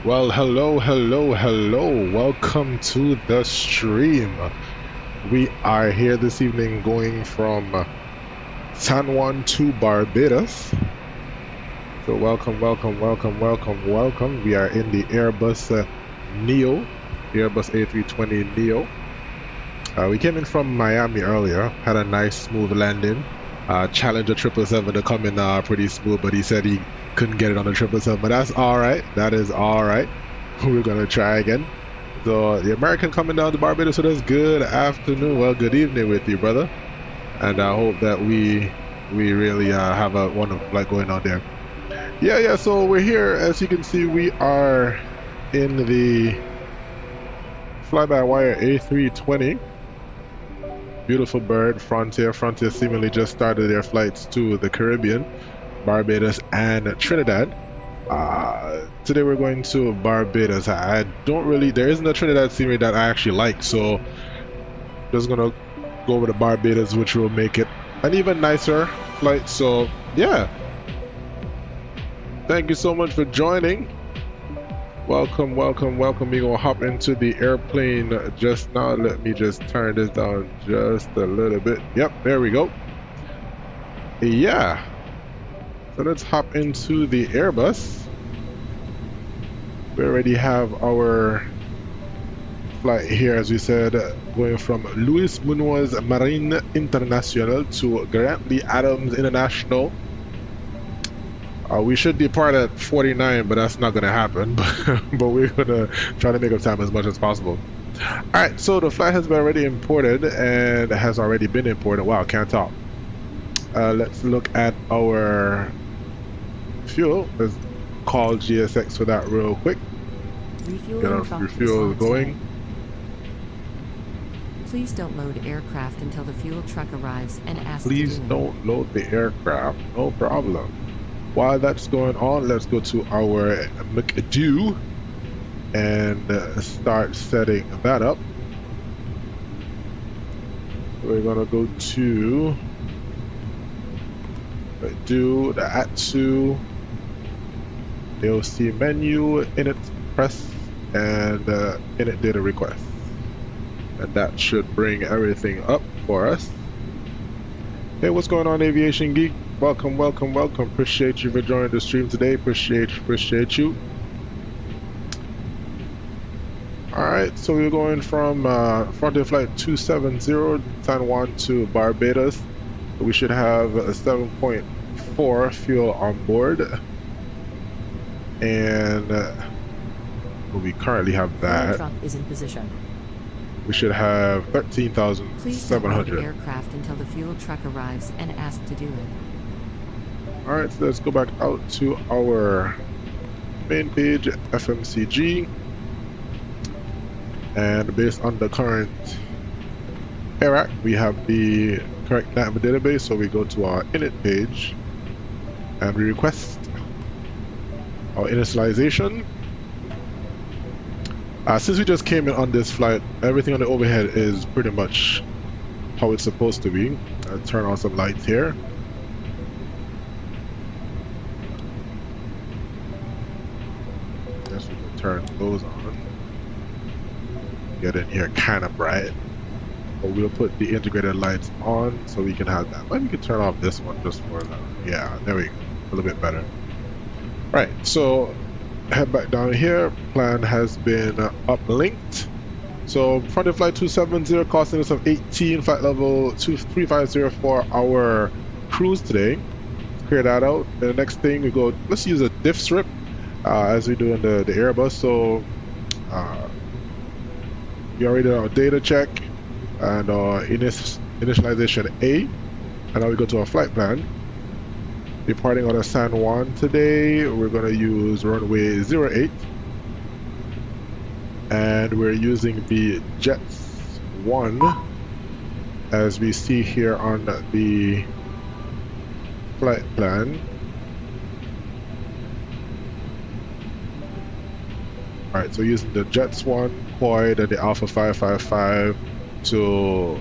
Well, hello, hello, hello. Welcome to the stream. We are here this evening going from San Juan to Barbados. So welcome, welcome, welcome, welcome, welcome. We are in the Airbus Neo, the Airbus A320 Neo. We came in from Miami earlier, had a nice smooth landing. Challenger 777 to come in pretty smooth, but he said he couldn't get it on the 777, but that's all right. That is all right. We're gonna try again. So the American coming down to Barbados, so that's good afternoon. Well, good evening with you, brother. And I hope that we really have a wonderful flight going on there. Yeah. So we're here, as you can see, we are in the fly-by-wire A320. Beautiful bird, Frontier. Frontier seemingly just started their flights to the Caribbean, Barbados and Trinidad. Today we're going to Barbados. I don't really, there isn't a Trinidad scenery that I actually like, so just gonna go over to Barbados, which will make it an even nicer flight. So yeah, thank you so much for joining. Welcome, welcome, welcome. We're gonna hop into the airplane just now. Let me just turn this down just a little bit. Yep, there we go. Yeah, so let's hop into the Airbus. We already have our flight here, as we said, going from Luis Munoz Marine International to Grantley Adams International. We should depart at 49, but that's not going to happen. But we're going to try to make up time as much as possible. All right, so the flight has been already imported and has already been imported. Wow, can't talk. Let's look at our fuel. Let's call GSX for that real quick. Get our refuel going. Please don't load aircraft until the fuel truck arrives and ask. Please don't load the aircraft. No problem. While that's going on, let's go to our McDo and start setting that up. We're gonna go to McDo, the ATSU, AOC menu, init press, and init data request. And that should bring everything up for us. Hey, what's going on, Aviation Geek? Welcome, welcome, welcome. Appreciate you for joining the stream today. Appreciate you. Alright, so we're going from Frontier Flight 270 San Juan to Barbados. We should have a 7.4 fuel on board. And we currently have that. Truck is in position. We should have 13,700. Please don't load aircraft until the fuel truck arrives and ask to do it. Alright, so let's go back out to our main page, FMCG. And based on the current AIRAC, we have the correct NATMA database, so we go to our init page and we request our initialization. Since we just came in on this flight, everything on the overhead is pretty much how it's supposed to be. I'll turn on some lights here. Guess we can turn those on. Get in here kind of bright. But we'll put the integrated lights on so we can have that. Maybe we can turn off this one just for that. Yeah, there we go. A little bit better. Right, so head back down here. Plan has been uplinked. So Frontier Flight 270 costing us of 18, flight level 2350 for our cruise today. Clear that out. And the next thing we go, let's use a diff strip as we do in the Airbus. So we already did our data check and our initialization A. And now we go to our flight plan. Departing out of San Juan today, we're going to use runway 08. And we're using the Jets 1 as we see here on the flight plan. Alright, so using the Jets 1, Quoid, and the Alpha 555 to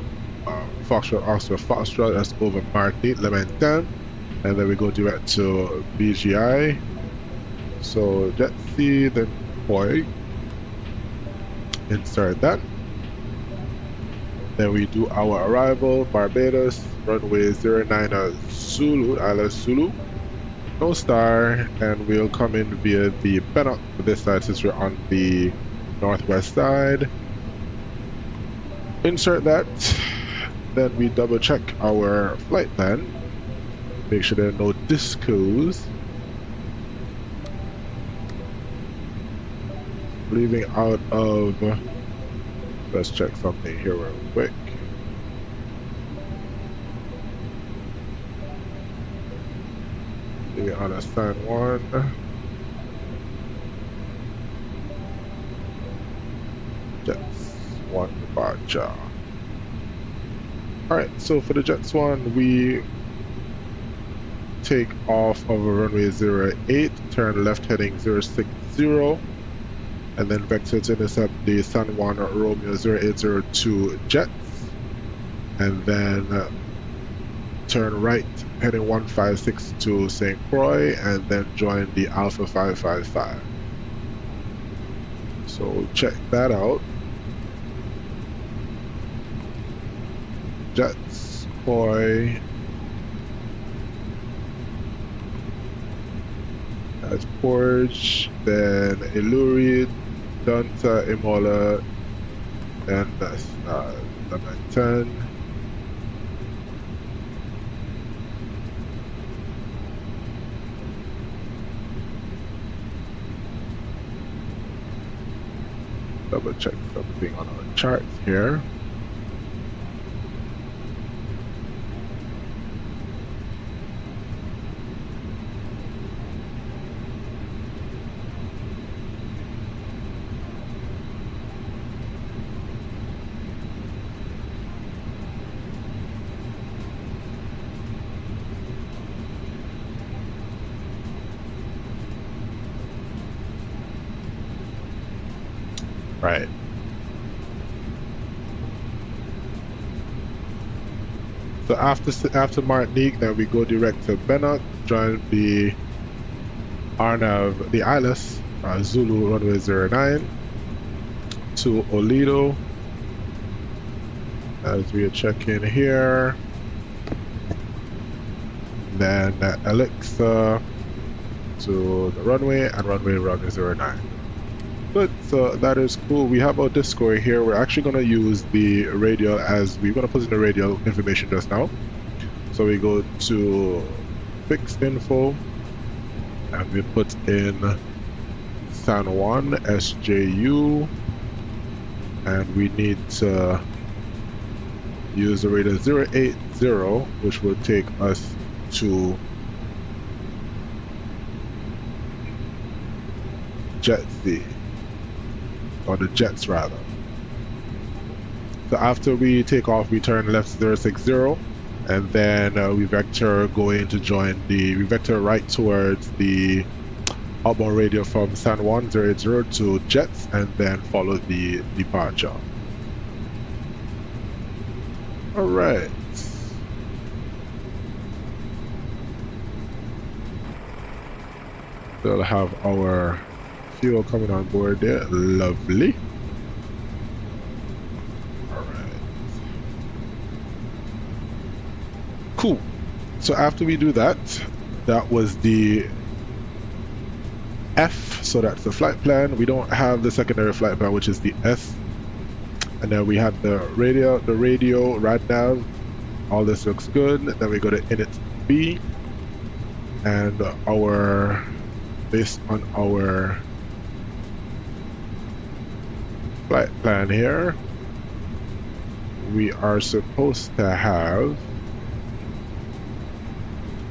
Foxtrot, Oscar Foxtrot, that's over Martinique, Le Matin. And then we go direct to BGI. So Jet C, then Boy. Insert that. Then we do our arrival, Barbados, runway 09 Zulu, Isla Zulu. No star, and we'll come in via the Pennock for this side since we're on the northwest side. Insert that. Then we double check our flight plan. Make sure there are no discos. Leaving out of, let's check something here real quick. Leaving out of San Juan. Jets 1 departure. Alright, so for the Jets 1, we take off of a runway 08, turn left heading 060, and then vector to intercept the San Juan Romeo 0802 Jets, and then turn right heading 1562 St. Croix, and then join the Alpha 555. So check that out. Jets, Croix, that's Porch, then Illurid, Donta, Imola, and that's 10. Double check something on our charts here. Right. So after Martinique, then we go direct to Pennock, join the Arnav, the Islas, Zulu runway 09, to Olido, as we are checking here. Then Alexa to the runway, and runway 09. Good, so that is cool. We have our Discord here. We're actually going to use the radial as we're going to put in the radial information just now. So we go to fixed info and we put in San Juan SJU, and we need to use the radial 080, which will take us to Jetsy. Or the Jets rather. So after we take off, we turn left 060, and then we vector we vector right towards the outbound radio from San Juan 080 to Jets, and then follow the departure. Alright. We'll have our fuel coming on board there. Lovely. Alright. Cool. So after we do that, that was the F, so that's the flight plan. We don't have the secondary flight plan, which is the S. And then we had the radio, RadNav. All this looks good. Then we go to init B, and based on our flight plan here, we are supposed to have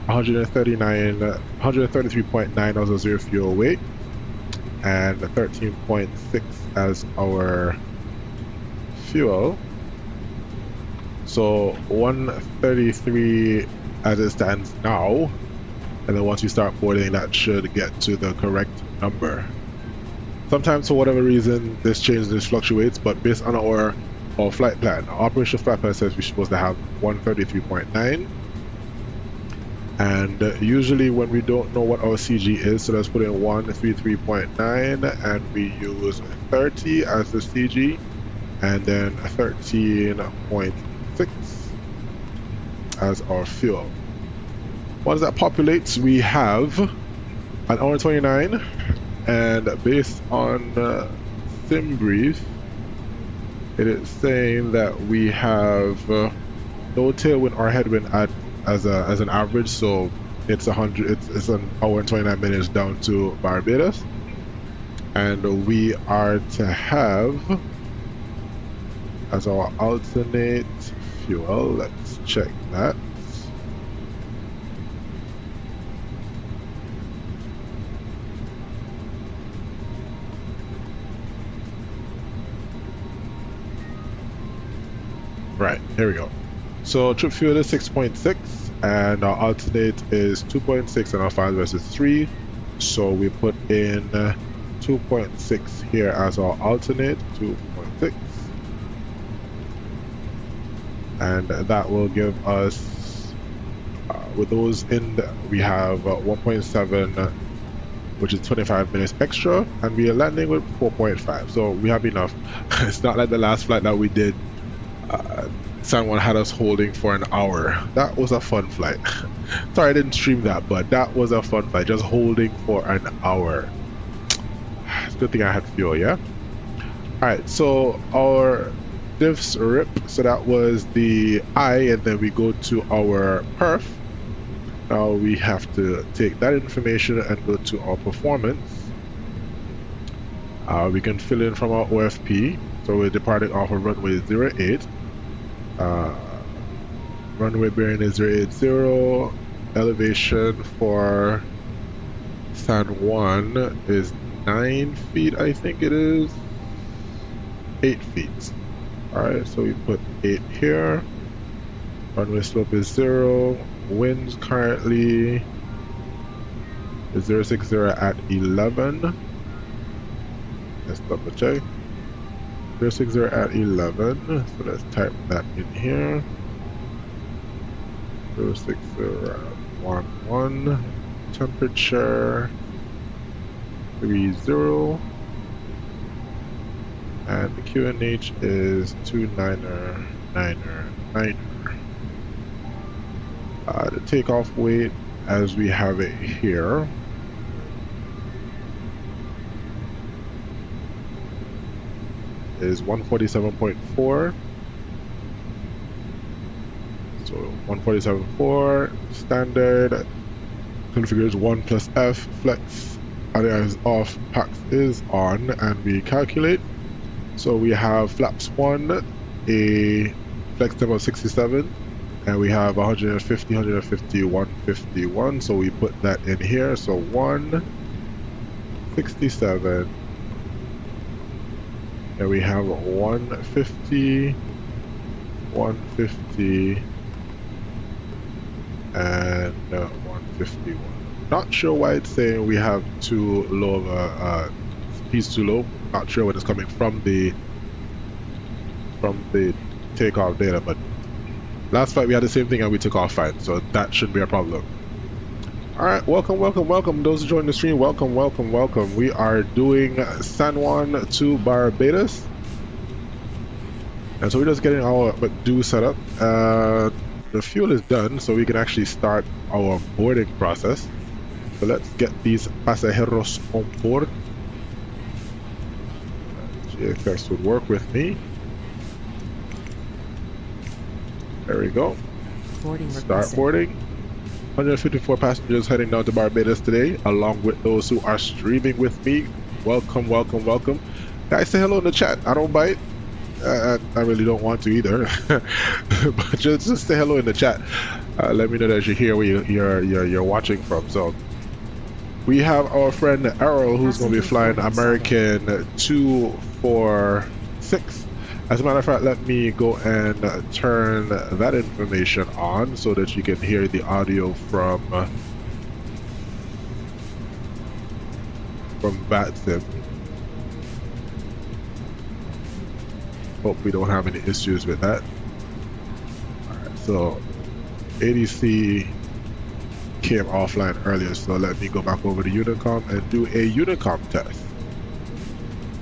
133.9 as our zero fuel weight and 13.6 as our fuel. So 133 as it stands now, and then once you start boarding, that should get to the correct number. Sometimes for whatever reason this changes, this fluctuates, but based on our flight plan, our operational flight plan says we're supposed to have 133.9, And usually when we don't know what our CG is, so let's put in 133.9 and we use 30 as the CG, and then 13.6 as our fuel. Once that populates, we have an hour 29, and based on SimBrief, it is saying that we have no tailwind or headwind as an average, so it's 100. It's an hour and 29 minutes down to Barbados, and we are to have as our alternate fuel. Let's check that. Right, here we go. So trip fuel is 6.6 and our alternate is 2.6 and our final verse is 3. So we put in 2.6 here as our alternate, 2.6. And that will give us, with those in, we have 1.7, which is 25 minutes extra, and we are landing with 4.5. So we have enough. It's not like the last flight that we did. San Juan had us holding for an hour. That was a fun flight. Sorry I didn't stream that, but that was a fun flight, just holding for an hour. It's a good thing I had fuel, yeah? Alright, so our diffs rip, so that was the I, and then we go to our perf. Now we have to take that information and go to our performance. We can fill in from our OFP. So we're departing off of runway 08. Runway bearing is 080. Elevation for San Juan is 9 feet, I think it is. 8 feet. Alright, so we put 8 here. Runway slope is 0. Winds currently is 060 at 11. Let's double check. 060 at 11. So let's type that in here. 06011. Temperature 30. And the QNH is 2999. The takeoff weight, as we have it here, is 147.4. So 147.4 standard. Configures 1 plus F. Flex area is off. Pax is on, and we calculate. So we have flaps 1, a flex tempo of 67, and we have 150, 150, 151. So we put that in here. So 167, and we have 150, 150, and 151. Not sure why it's saying we have too low of a speed's too low. Not sure when it's coming from the takeoff data, but last flight we had the same thing and we took off fine, so that shouldn't be a problem. Alright, welcome those who joined the stream. Welcome. We are doing San Juan to Barbados, and so we're just getting our do set up. The fuel is done, so we can actually start our boarding process. So let's get these pasajeros on board. GXX would work with me. There we go. Start boarding. 154 passengers heading down to Barbados today, along with those who are streaming with me. Welcome. Guys, say hello in the chat. I don't bite. I really don't want to either. But just say hello in the chat. Let me know that you're here, where you're watching from. So we have our friend Errol, who's going to be flying American 246. As a matter of fact, let me go and turn that information on so that you can hear the audio from VATSIM. Hope we don't have any issues with that. Alright, so ADC came offline earlier, so let me go back over to Unicom and do a Unicom test.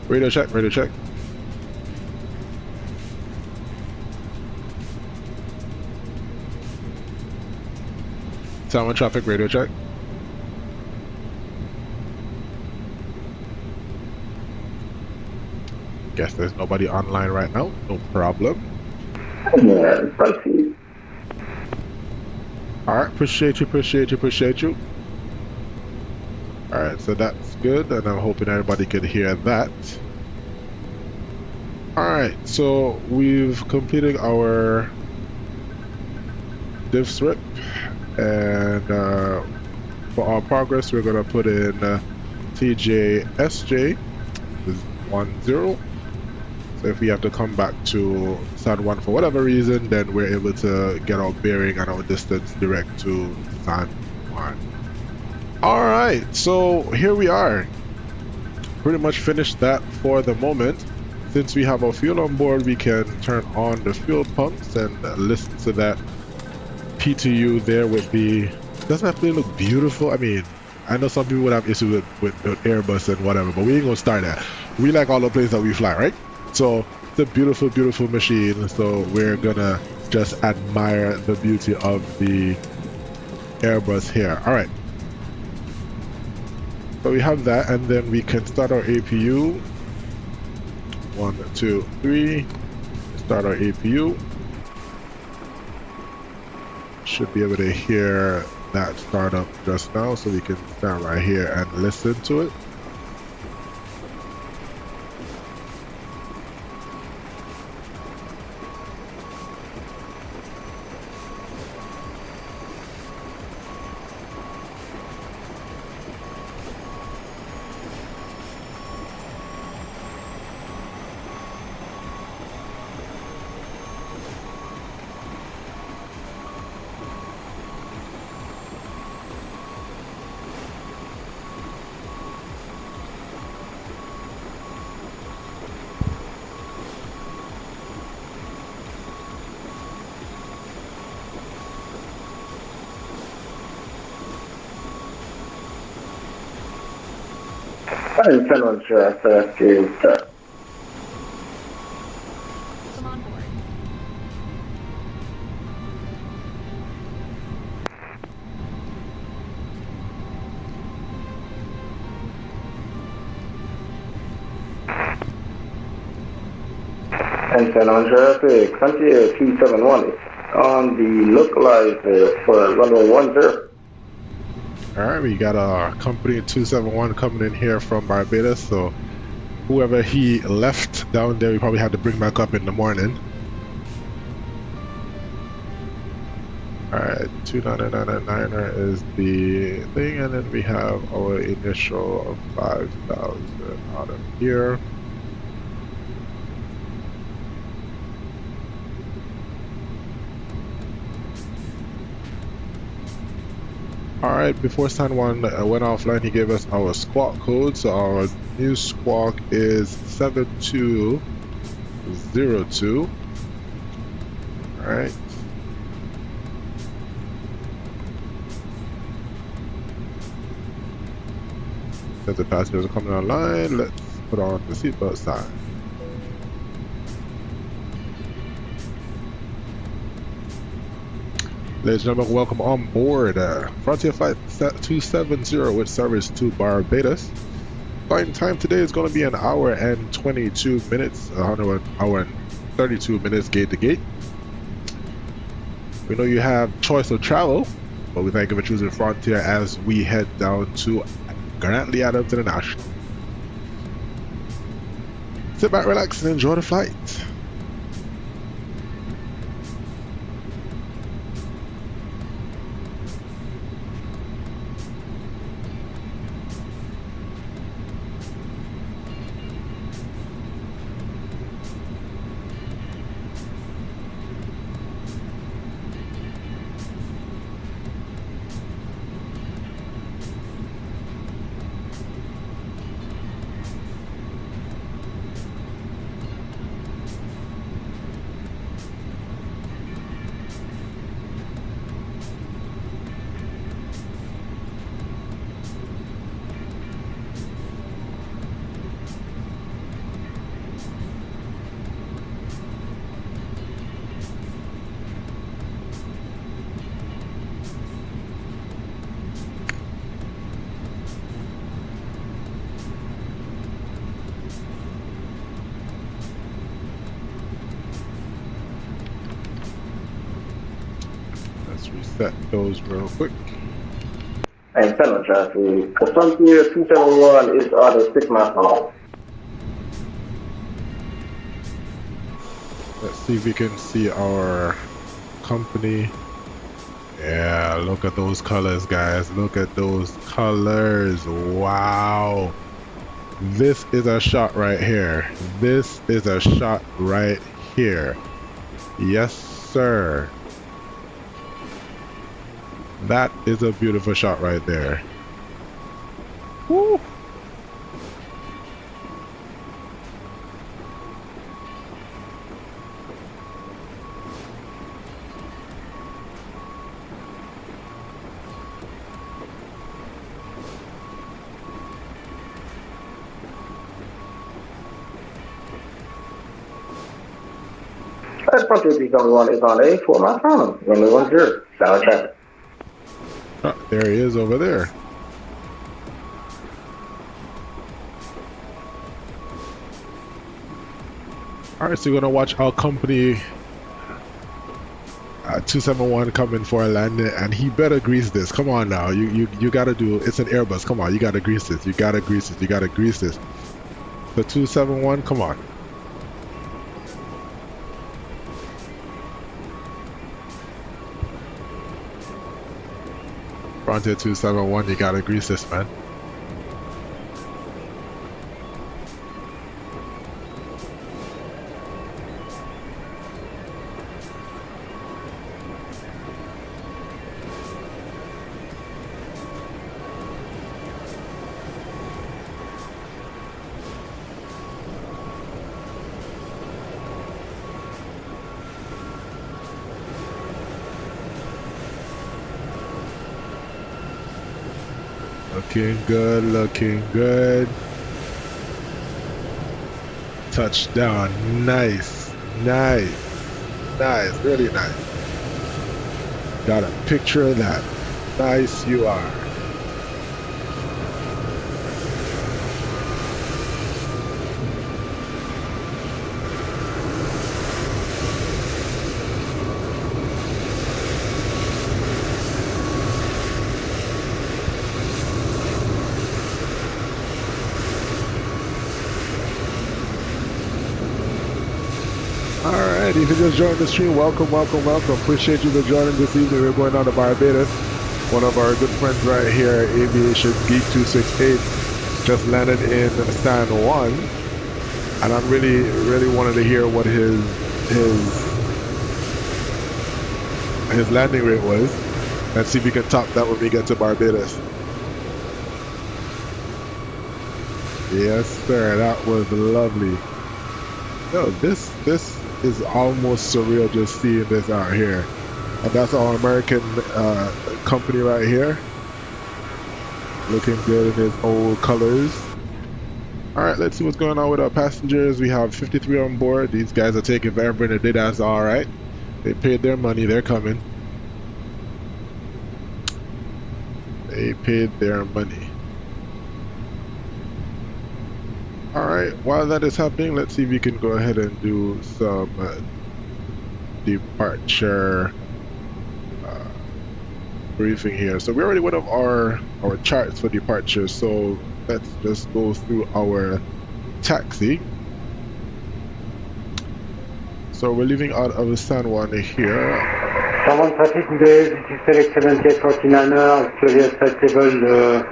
Radio check, radio check. Sound traffic, radio check. Guess there's nobody online right now, no problem. Yeah, proceed. Alright, appreciate you. Alright, so that's good, and I'm hoping everybody could hear that. Alright, so we've completed our diff strip, and for our progress, we're going to put in Tjsj-Tbpb 10. So if we have to come back to San Juan for whatever reason, then we're able to get our bearing and our distance direct to San Juan. Alright, so here we are. Pretty much finished that for the moment. Since we have our fuel on board, we can turn on the fuel pumps and listen to that PTU there with the... Doesn't that really look beautiful? I mean, I know some people would have issues with Airbus and whatever, but we ain't gonna start that. We like all the planes that we fly, right? So it's a beautiful, beautiful machine. So we're gonna just admire the beauty of the Airbus here. All right. So we have that, and then we can start our APU. 1, 2, 3. Start our APU. Should be able to hear that start up just now, so we can stand right here and listen to it. And send on traffic is Come on board. and send on traffic. Frontier 271 on the localizer for runway 10. Alright, we got our company 271 coming in here from Barbados, so whoever he left down there, we probably had to bring back up in the morning. Alright, 299er is the thing, and then we have our initial of 5,000 out of here. Alright, before San Juan went offline, he gave us our squawk code. So our new squawk is 7202. Alright. Since the passengers are coming online, let's put on the seatbelt sign. Ladies and gentlemen, welcome on board Frontier Flight 270 with service to Barbados. Flight time today is going to be an hour and 22 minutes, an hour and 32 minutes gate to gate. We know you have choice of travel, but we thank you for choosing Frontier as we head down to Grantley Adams International. Sit back, relax, and enjoy the flight. set those real quick. And 7 traffic. The Frontier 271 is on a 6 mile tunnel. Let's see if we can see our company. Yeah, look at those colors, guys. Look at those colors. Wow. This is a shot right here. This is a shot right here. Yes, sir. That is a beautiful shot right there. Woo. That Frontier 271 is on a 4 mile tunnel. Runway 10, solid traffic. Oh, there he is over there. Alright, so we're gonna watch our company 271 coming for a landing, and he better grease this. Come on now, you gotta do. It's an Airbus. Come on, you gotta grease this. You gotta grease this. You gotta grease this. The 271, come on. Frontier 271, you gotta grease this, man. Looking good, looking good. Touchdown, nice, nice, nice, really nice. Got a picture of that. Nice you are. Alright, if you just joined the stream, welcome, welcome, welcome. Appreciate you for joining this evening. We're going on to Barbados. One of our good friends right here, Aviation Geek 268, just landed in San Juan. And I really wanted to hear what his landing rate was. And see if we can top that when we get to Barbados. Yes, sir, that was lovely. Yo, this is almost surreal just seeing this out here. And that's our American company right here. Looking good in his old colors. Alright, let's see what's going on with our passengers. We have 53 on board. These guys are taking everything they did. That's alright. They paid their money. They're coming. They paid their money. Alright, while that is happening, let's see if we can go ahead and do some departure briefing here. So we already went over our charts for departure, so let's just go through our taxi. So we're leaving out of San Juan here. San Juan traffic today, this is Select 7J49er, actually at flight level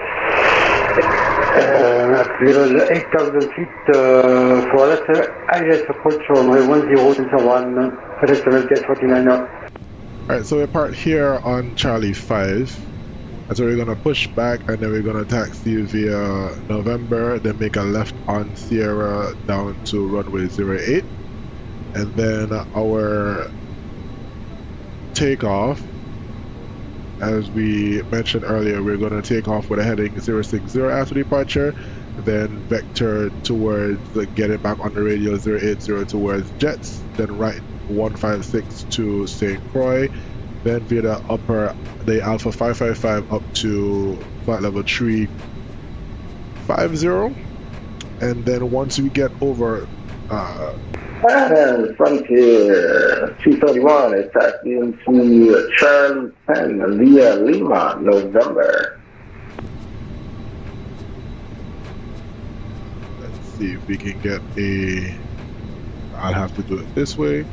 8,000 feet for ILS approach runway 10 Center 1, Select 7J49er. Alright, so we're parked here on Charlie 5. And so we're going to push back and then we're going to taxi via November, then make a left on Sierra down to runway 08. And then our takeoff, as we mentioned earlier, we're going to take off with a heading 060 after departure, then vector towards getting back on the radio 080 towards Jets, then right 156 to St. Croix, then via the Alpha 555 up to flight level 350, and then once we get over And Frontier 271 is taxiing to Charlie 10 via Lima, November. Let's see if we can get a... I'll have to do it this way.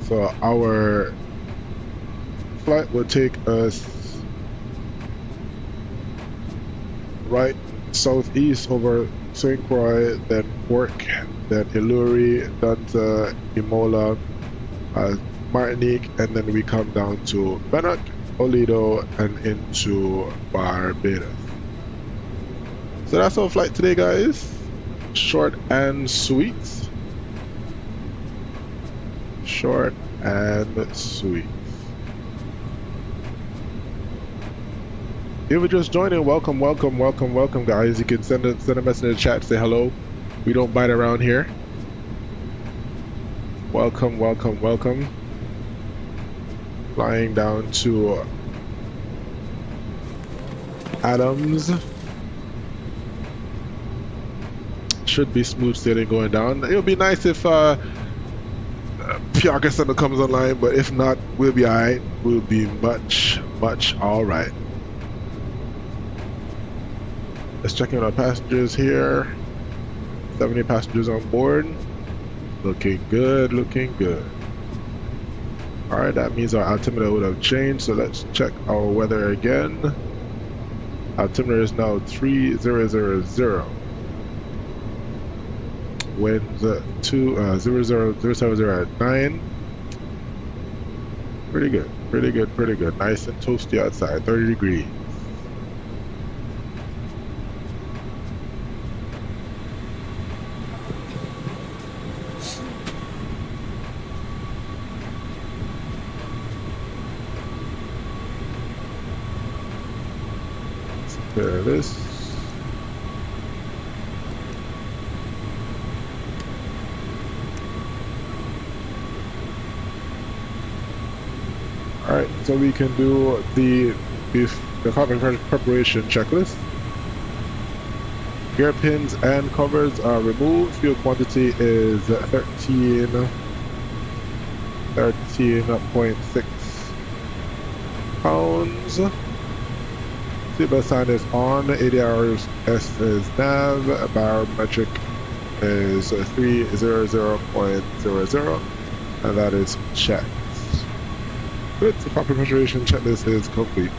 So our flight will take us right southeast over St. Croix, then Cork, then Iluri, Dunta, Imola, Martinique, and then we come down to Bannock, Olido, and into Barbados. So that's our flight today, guys. Short and sweet. Short and sweet. If you're just joining, welcome, guys. You can send a message in the chat, say hello. We don't bite around here. Welcome. Flying down to Adams. Should be smooth sailing going down. It'll be nice if Piaka Center comes online, but if not, we'll be alright. We'll be much alright. Let's check in our passengers here. 70 passengers on board. Looking good. Alright, that means our altimeter would have changed, so let's check our weather again. Altimeter is now 3000. Winds 07070 at 9. Pretty good. Nice and toasty outside, 30 degrees. There it is. Alright, so we can do the cockpit preparation checklist. Gear pins and covers are removed. Fuel quantity is 13.6 pounds. Seatbelt sign is on. ADRS is nav. Barometric is 300.00, and that is checked. Good. The cockpit preparation checklist is complete.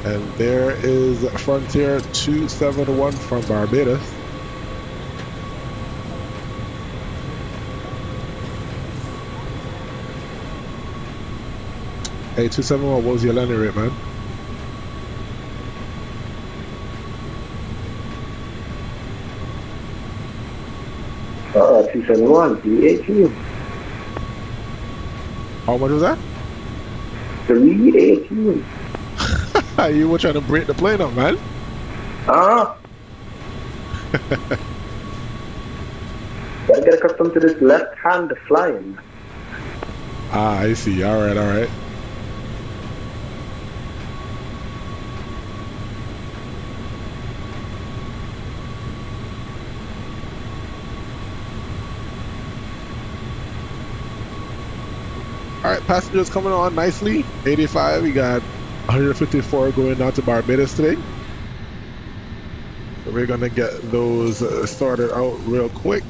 And there is Frontier 271 from Barbados. Hey, 271, what was your landing rate, man? Uh, 271, 318. How much was that? 318. You were trying to break the plane up, man. Gotta get accustomed to this left hand flying. I see. Alright. Alright, passengers coming on nicely. 85, we got 154 going down to Barbados today. So we're gonna get those started out real quick.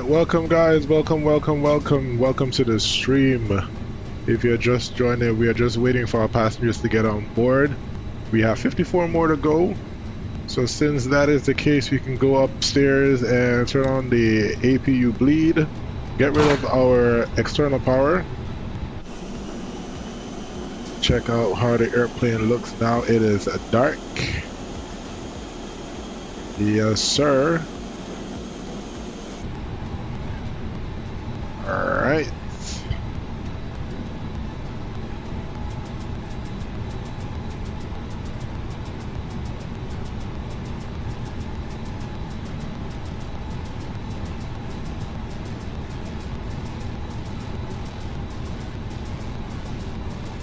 welcome guys, welcome to the stream. If you're just joining, we are just waiting for our passengers to get on board. We have 54 more to go. So since that is the case, we can go upstairs and turn on the APU bleed, get rid of our external power. Check out how the airplane looks now. It is dark. Yes, sir. Alright.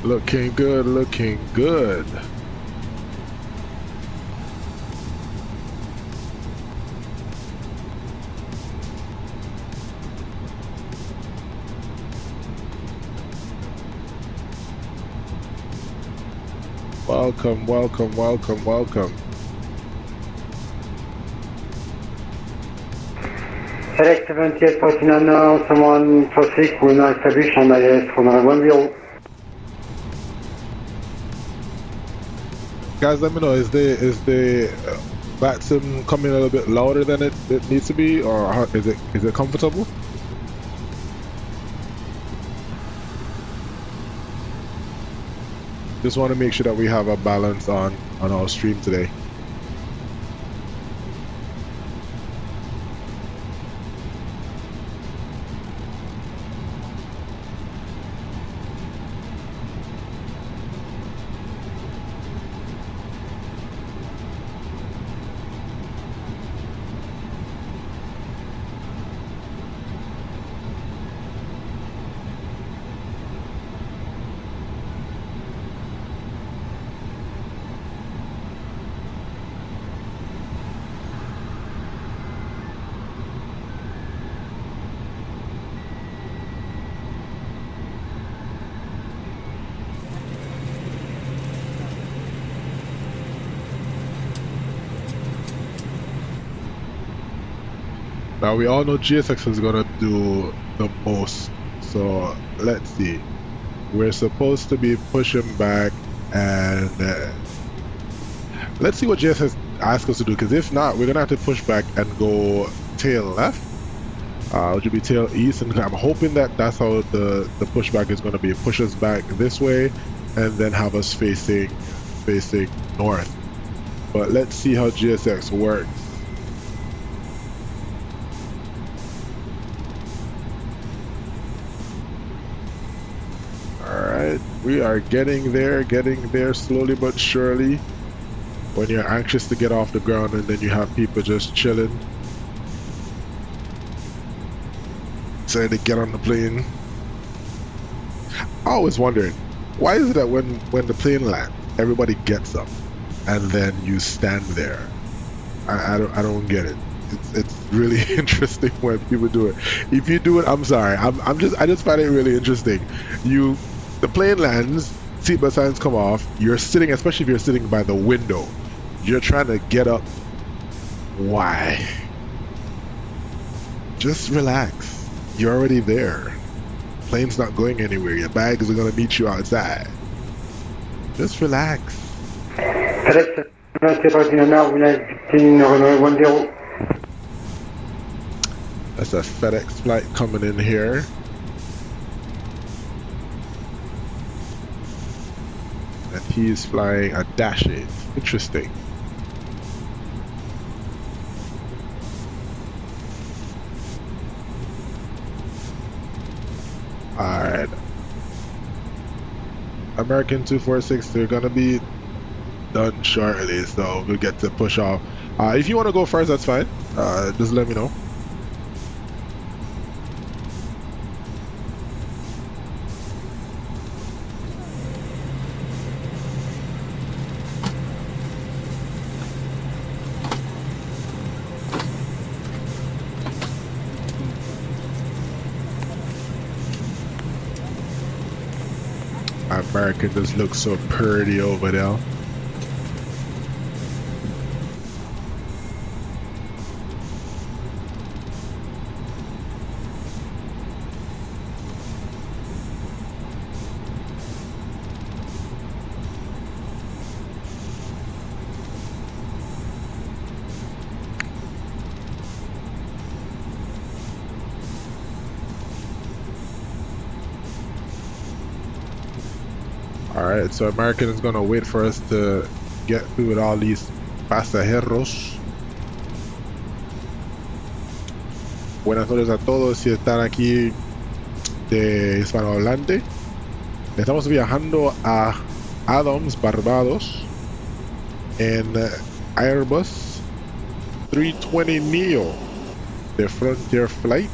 Looking good, looking good. Welcome, welcome, welcome, welcome. Select 7849 now, someone traffic will now establish on IS for 10. Guys, let me know, is the vacuum coming a little bit louder than it needs to be, or how, is it comfortable? Just want to make sure that we have a balance on our stream today. Now we all know GSX is gonna do the most, so let's see. We're supposed to be pushing back, and let's see what GSX asks us to do, because if not, we're gonna have to push back and go tail left, which would be tail east, and I'm hoping that that's how the pushback is gonna be. Push us back this way, and then have us facing north. But let's see how GSX works. We are getting there slowly but surely. When you're anxious to get off the ground and then you have people just chilling, say they get on the plane. I always wondered, why is it that when the plane lands, everybody gets up and then you stand there? I don't get it. It's really interesting when people do it. If you do it, I'm sorry. I just find it really interesting. The plane lands, seatbelt signs come off, you're sitting, especially if you're sitting by the window, you're trying to get up. Why? Just relax. You're already there. Plane's not going anywhere. Your bags are gonna meet you outside. Just relax. Select 7849 now, will now 15 That's a FedEx flight coming in here. And he's flying a Tjsj-Tbpb. Interesting. Alright. American 246, they're gonna be done shortly, so we'll get to push off. If you want to go first, that's fine. Just let me know. American just looks so pretty over there. All right, so American is gonna wait for us to get through with all these pasajeros. Buenas noches a todos si están aquí de hispanohablante. Estamos viajando a Adams, Barbados, en Airbus 320neo de Frontier Flight.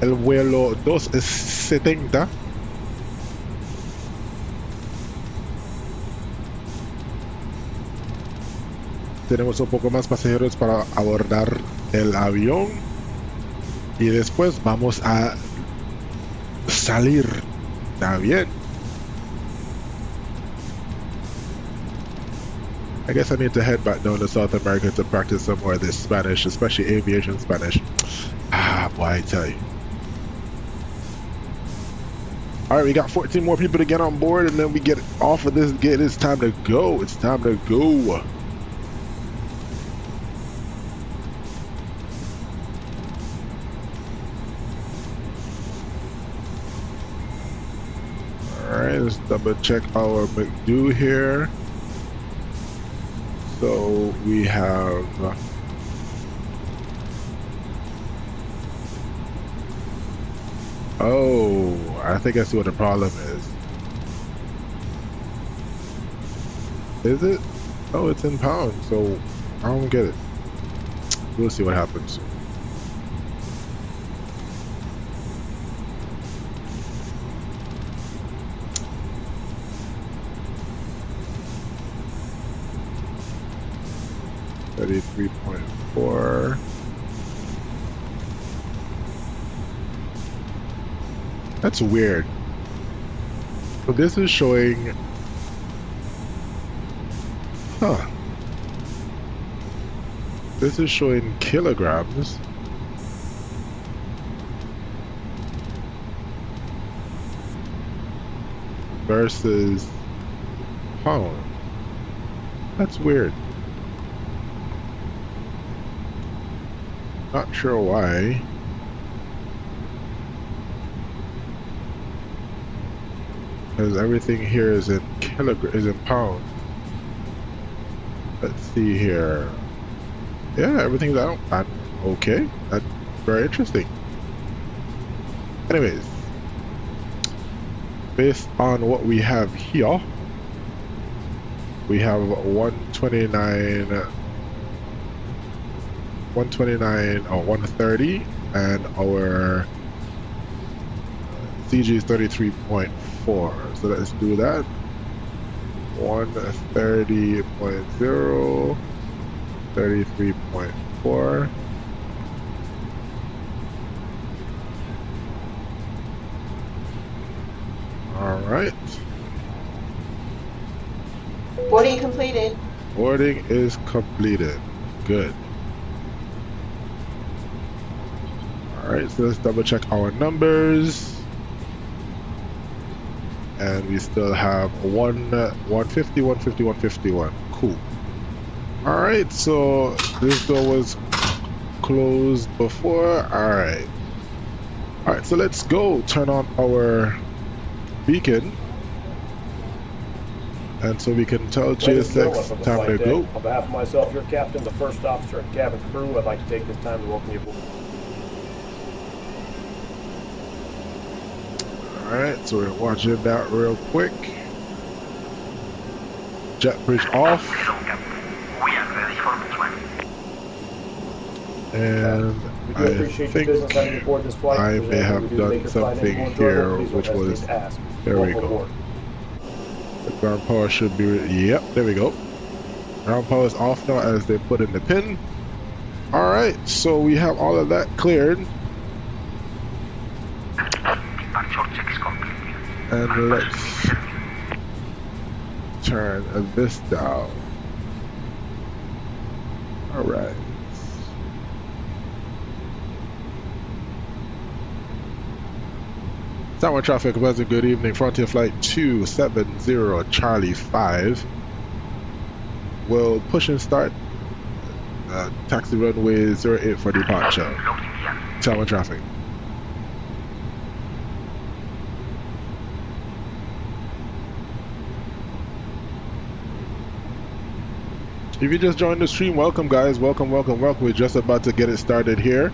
El vuelo 270. Tenemos un poco más pasajeros para abordar el avión y después vamos a salir. Está bien. I guess I need to head back down to South America to practice some more of this Spanish, especially aviation Spanish. Ah, boy, I tell you. All right, we got 14 more people to get on board, and then we get off of this gate. It's time to go. It's time to go. Alright, let's double check our McDo here. So we have oh, I think I see what the problem is. Is it? Oh, it's in pounds, so I don't get it. We'll see what happens. $33.4. That's weird. So this is showing, huh? This is showing kilograms. Versus pound. That's weird. Not sure why. Because everything here is in pounds. Let's see here. Yeah, everything's out. Okay. That's very interesting. Anyways, based on what we have here, we have 129 or 130, and our CG is 33.4. So let's do that. 130.0, 33.4. All right. Boarding completed. Boarding is completed. Good. Alright, so let's double check our numbers. And we still have 150, 150, 151. Cool. Alright, so this door was closed before. Alright. Alright, so let's go turn on our beacon. And so we can tell JSX time to go. On behalf of myself, your captain, the first officer, and cabin crew, I'd like to take this time to welcome you aboard. Alright, so we're watching that real quick. Jet bridge off. And we do appreciate your business having you aboard this flight. I may have done something here which was, there we go. The ground power should be, yep, there we go. Ground power is off now as they put in the pin. Alright, so we have all of that cleared. And let's turn this down. Alright. Tower traffic, pleasant good evening. Frontier Flight 270 Charlie 5 will push and start. Taxi runway 08 for departure. Tower traffic. If you just joined the stream, welcome guys, welcome. We're just about to get it started here.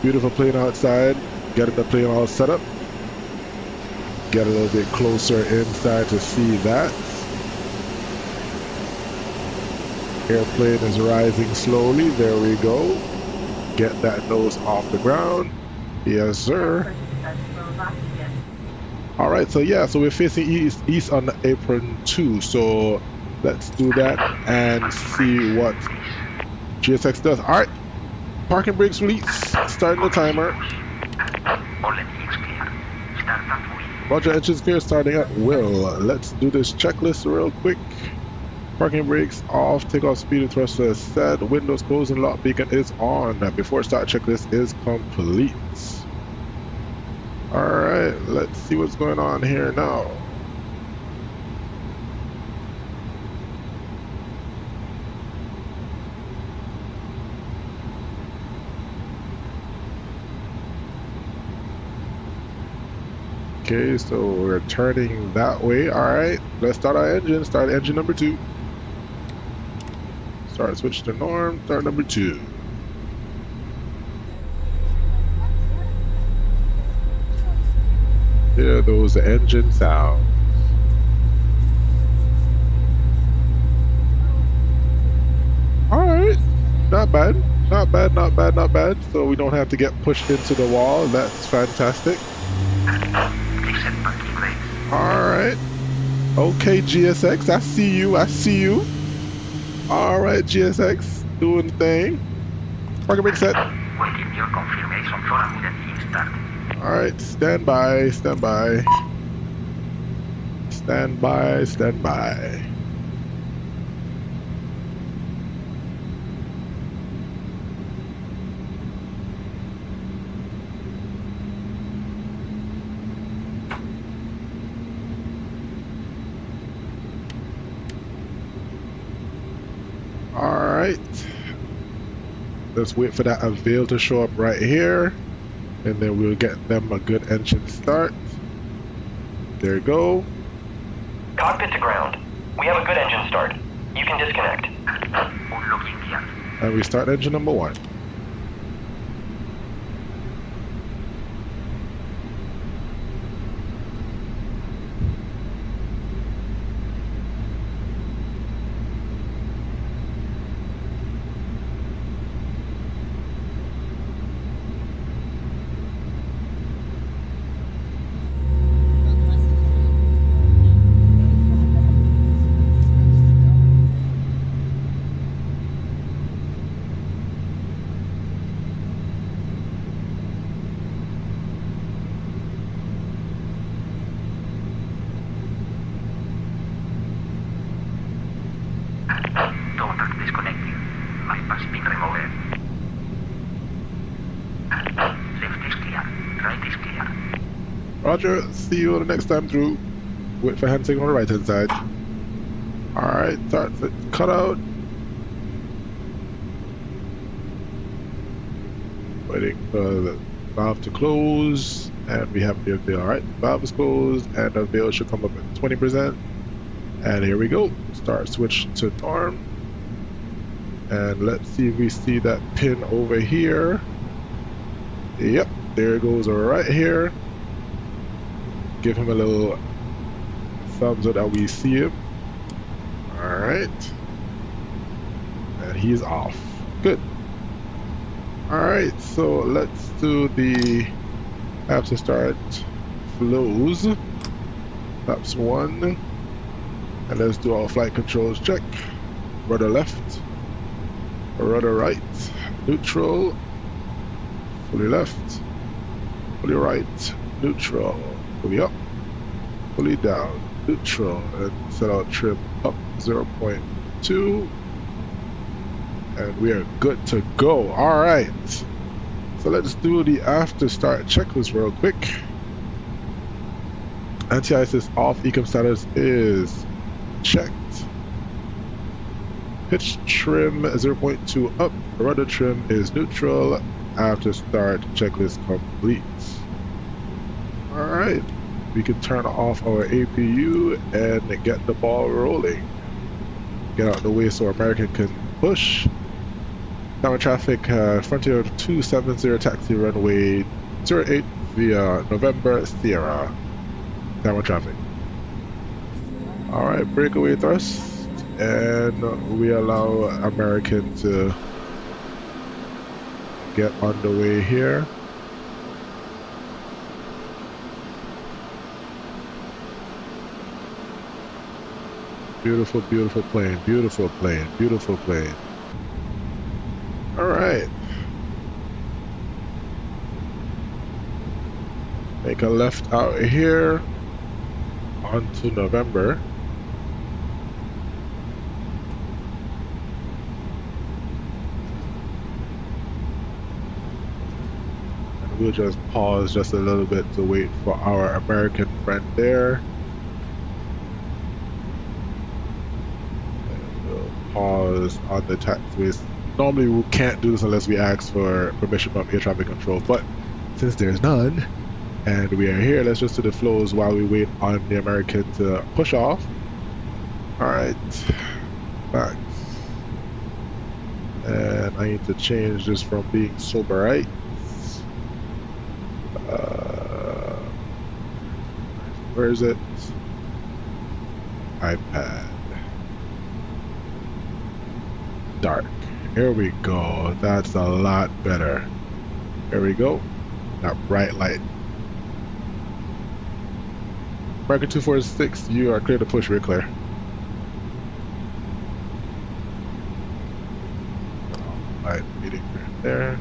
Beautiful plane outside, getting the plane all set up. Get a little bit closer inside to see that. Airplane is rising slowly, there we go. Get that nose off the ground. Yes sir. Alright, so yeah, so we're facing east on the apron 2, so let's do that and see what GSX does. Alright, parking brakes release, starting the timer. Roger, engines clear, starting at will. Let's do this checklist real quick. Parking brakes off, takeoff speed and thruster set, windows closed and lock beacon is on. Before start checklist is complete. Alright, let's see what's going on here now. Okay, so we're turning that way. Alright, let's start our engine. Start engine number 2. Start switch to norm, start number 2. Hear those engine sounds. Alright, not bad. Not bad. So we don't have to get pushed into the wall. That's fantastic. Alright. Okay, GSX, I see you. Alright, GSX, doing the thing. Parking brake set. Alright, stand by. Alright. Let's wait for that avail to show up right here. And then we'll get them a good engine start. There you go. Cockpit to ground. We have a good engine start. You can disconnect. And we start engine number 1. Roger, see you the next time through. Wait for hand signal on the right hand side. Alright, start the cutout. Waiting for the valve to close, and we have the avail. Alright, valve is closed, and the avail should come up at 20%. And here we go. Start switch to norm. And let's see if we see that pin over here. Yep, there it goes right here. Give him a little thumbs up that we see him. Alright. And he's off. Good. Alright, so let's do the after start flows. Flaps 1. And let's do our flight controls check. Rudder left. Rudder right. Neutral. Fully left. Fully right. Neutral. Fully up, fully down, neutral, and set our trim up 0.2, and we are good to go. Alright, so let's do the after start checklist real quick. Anti-ice is off, ecom status is checked. Pitch trim 0.2 up, rudder trim is neutral, after start checklist complete. Alright, we can turn off our APU and get the ball rolling. Get out of the way so American can push. Downwind traffic, Frontier 270 taxi runway 08 via November Sierra. Downwind traffic. Alright, breakaway thrust. And we allow American to get on the way here. Beautiful, beautiful plane, beautiful plane, beautiful plane. All right. Make a left out here onto November. And we'll just pause just a little bit to wait for our American friend there. Pause on the taxiways. Normally we can't do this unless we ask for permission from air traffic control, but since there's none and we are here, let's just do the flows while we wait on the American to push off. Alright, back. And I need to change this from being sober right. Where is it? iPad. Dark. Here we go. That's a lot better. Here we go. That bright light. American 246, you are clear to push. We're clear. Light meeting right there.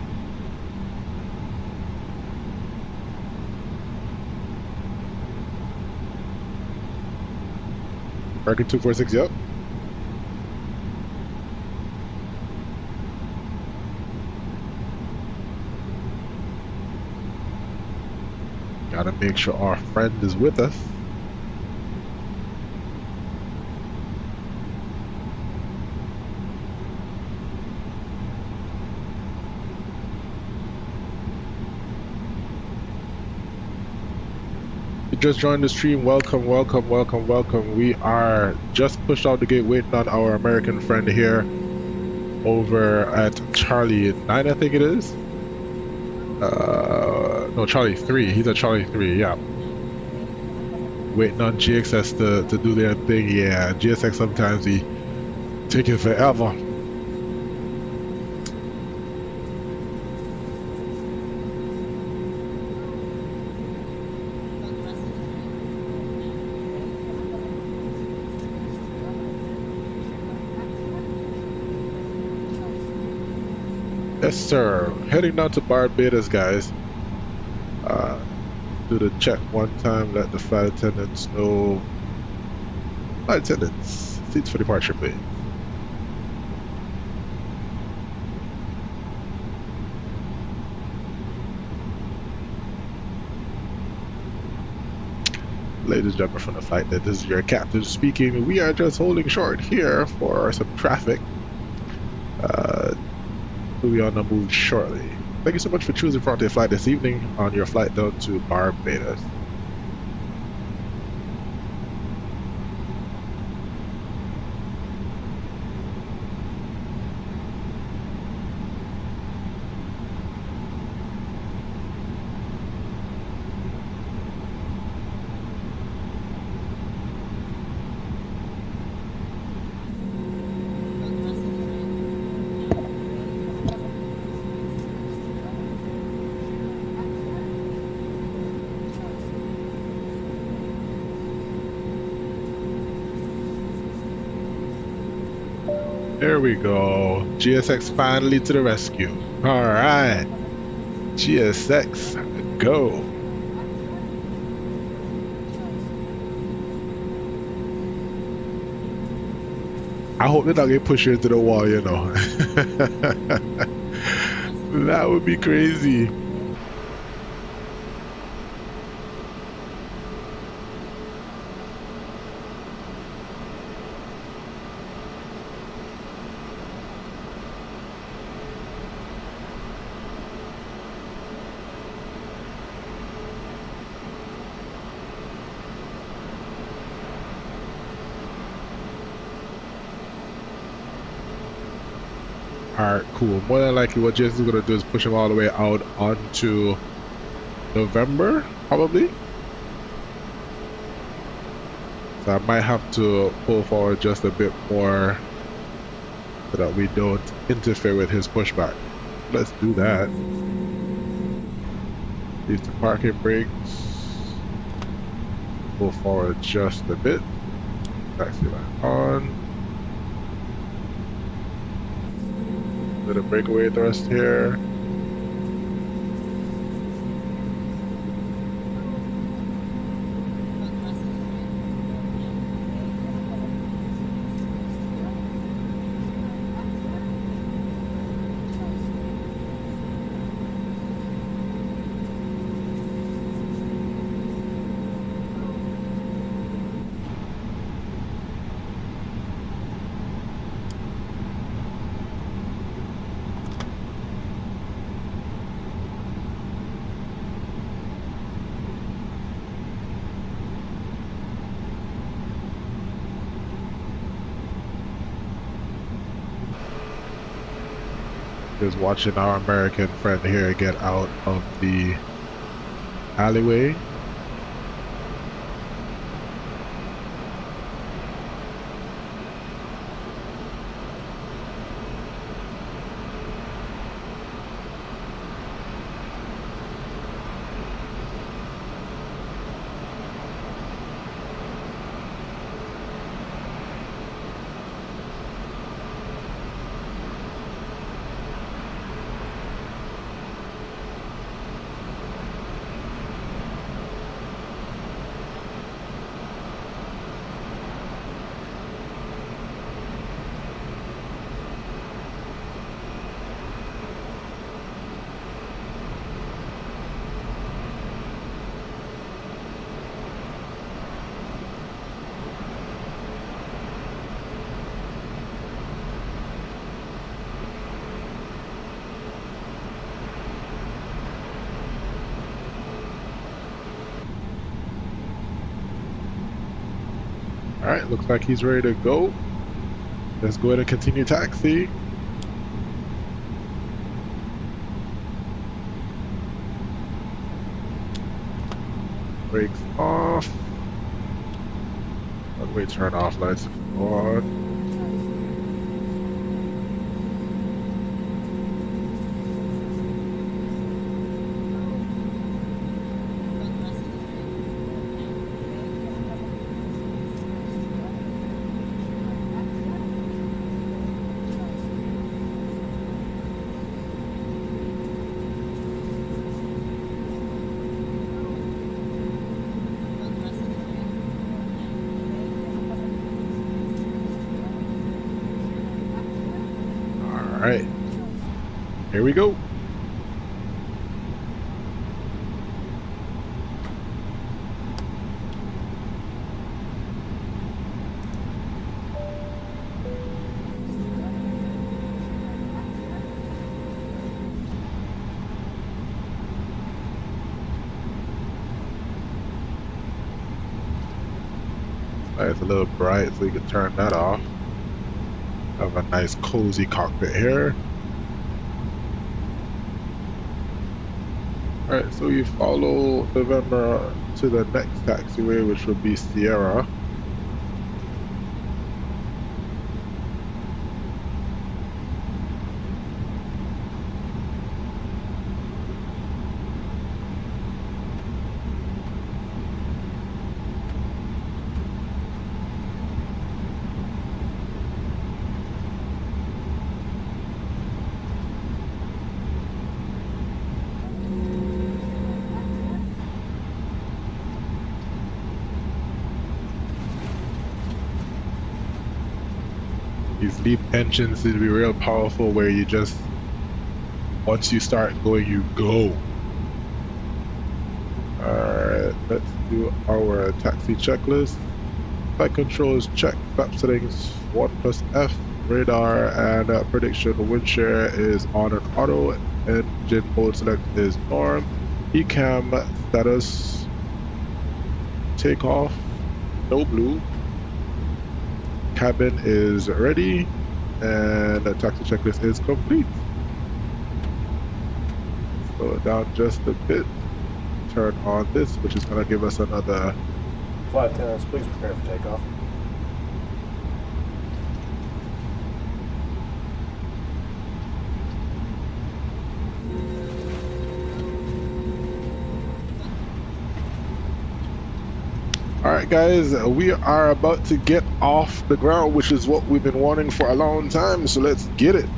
American 246, yep. Gotta make sure our friend is with us. You just joined the stream. Welcome, welcome, welcome, welcome. We are just pushed out the gate waiting on our American friend here over at Charlie 9, I think it is. No, Charlie 3. He's at Charlie 3, yeah. Waiting on GXS to do their thing. Yeah, GSX sometimes he taking forever. Yes, sir. Heading down to Barbados, guys. Do the check one time, let the flight attendants know. Flight attendants, seats for departure, please. Ladies and gentlemen from the flight, this is your captain speaking. We are just holding short here for some traffic. We'll be on the move shortly. Thank you so much for choosing Frontier Flight this evening on your flight down to Barbados. There we go. GSX finally to the rescue. Alright. GSX, go. I hope they don't get pushed into the wall, you know. That would be crazy. Alright, cool. More than likely what Jason's gonna do is push him all the way out onto November, probably. So I might have to pull forward just a bit more so that we don't interfere with his pushback. Let's do that. Use the parking brakes. Pull forward just a bit. Taxi light on. Little breakaway thrust here. Just watching our American friend here get out of the alleyway. Alright, looks like he's ready to go. Let's go ahead and continue taxi. Brakes off. One-way turn off, lights on. Alright, here we go. It's a little bright, so you can turn that off. Have a nice cozy cockpit here. Alright, so you follow November to the next taxiway, which will be Sierra. These LEAP engines seem to be real powerful, where you just, once you start going, you go. Alright, let's do our taxi checklist. Flight control is checked, flap settings 1+F, radar and prediction wind shear is on and auto, engine mode select is norm, ECAM status, takeoff, no blue, cabin is ready, And the taxi checklist is complete. Slow it down just a bit. Turn on this, which is going to give us another. Flight attendants, please prepare for takeoff. Alright guys, we are about to get off the ground, which is what we've been wanting for a long time, so let's get it.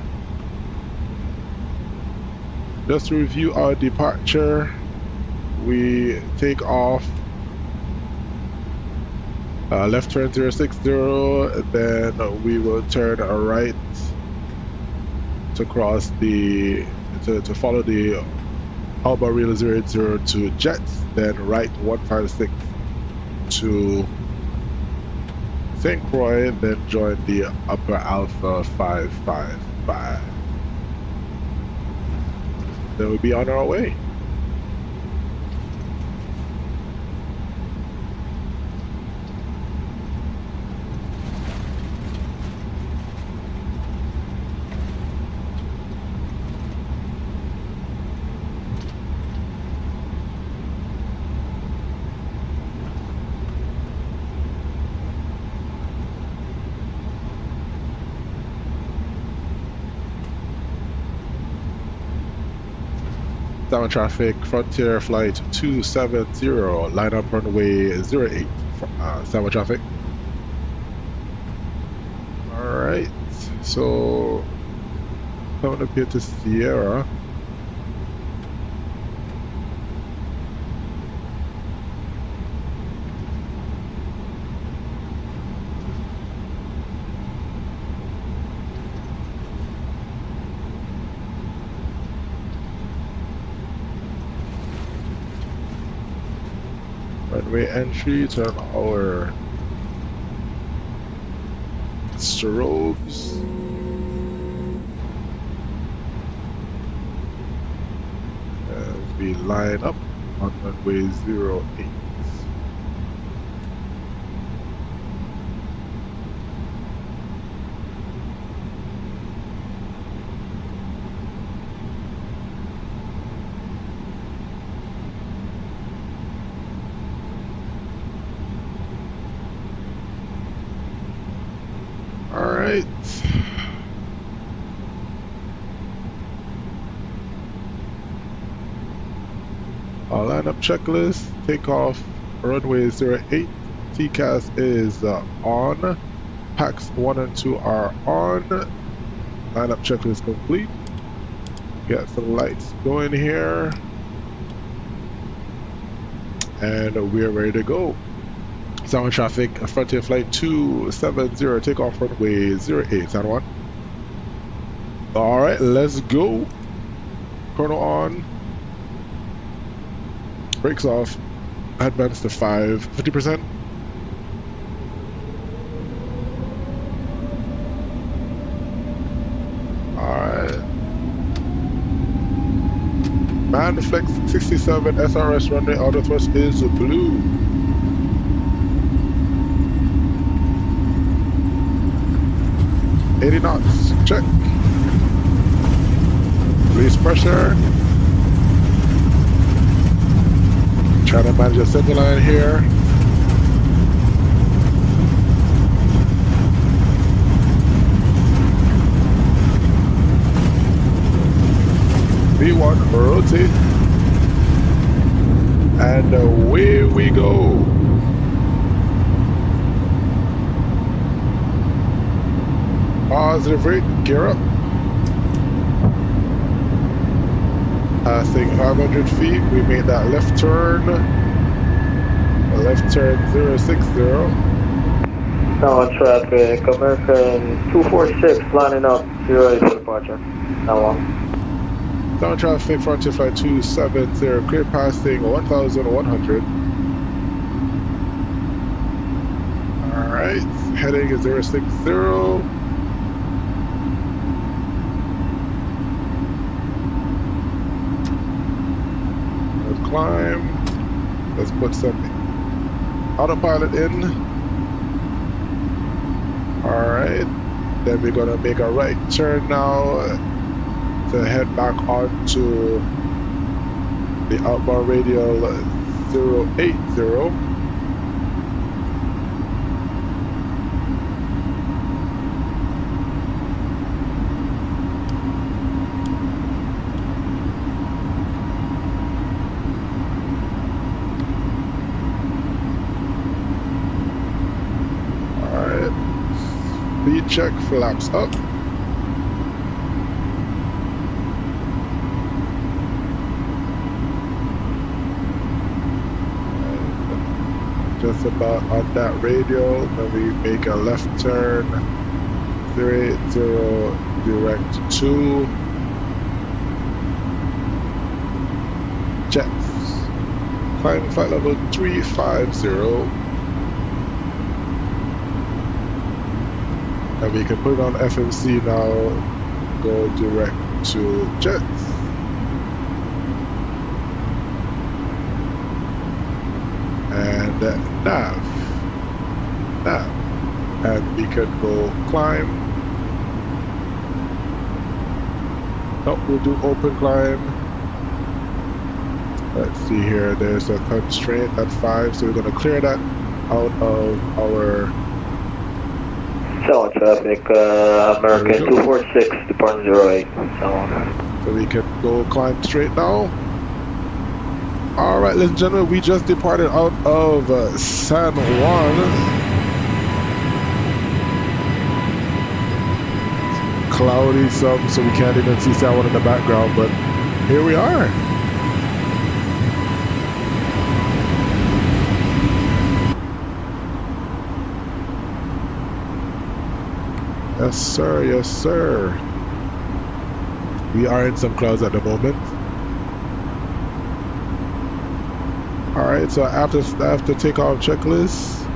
Just to review our departure, we take off left turn 060, then we will turn right to cross the, to follow the Alba Real 002 jets, then right 156 to St. Croix, then join the Upper Alpha 555. Then we'll be on our way. Down traffic, Frontier Flight 270, line up runway 08, Down traffic. Alright, so coming up here to Sierra. Runway entry, turn our strobes. As we line up on runway 08. Alright. Our lineup checklist, takeoff runway 08, TCAS is on, packs 1 and 2 are on, lineup checklist complete. Get some lights going here, and we're ready to go. Sound traffic, Frontier Flight 270, takeoff runway 08, San Juan. Alright, let's go. Chrono on. Brakes off. Advance to 50%. Alright. Man Flex 67 SRS runway auto thrust is blue. $80 knots, check. Release pressure. Try to manage the center line here. V1 rotate. And away we go. Positive rate, gear up. Passing 500 feet, we made that left turn. Left turn 060. Now on traffic, American 246 lining up, 08 for departure. Now on. Down traffic, Frontier Flight 270, clear passing 1,100. Alright, heading is 060. Climb. Let's put some autopilot in. Alright. Then we're gonna make a right turn now to head back onto the outbound radial 080. Speed check, flaps up. And just about on that radial, then we make a left turn, 380 direct to jets. Climb flight level 350. And we can put it on FMC now, go direct to jets. And nav. And we can go climb. No, we'll do open climb. Let's see here, there's a constraint at 5, so we're going to clear that out of our 7 traffic, American 246, departing 08. So we can go climb straight now. Alright, ladies and gentlemen, we just departed out of San Juan. Cloudy some, so we can't even see San Juan in the background, but here we are. Yes, sir. Yes, sir. We are in some clouds at the moment. All right. So after takeoff checklist,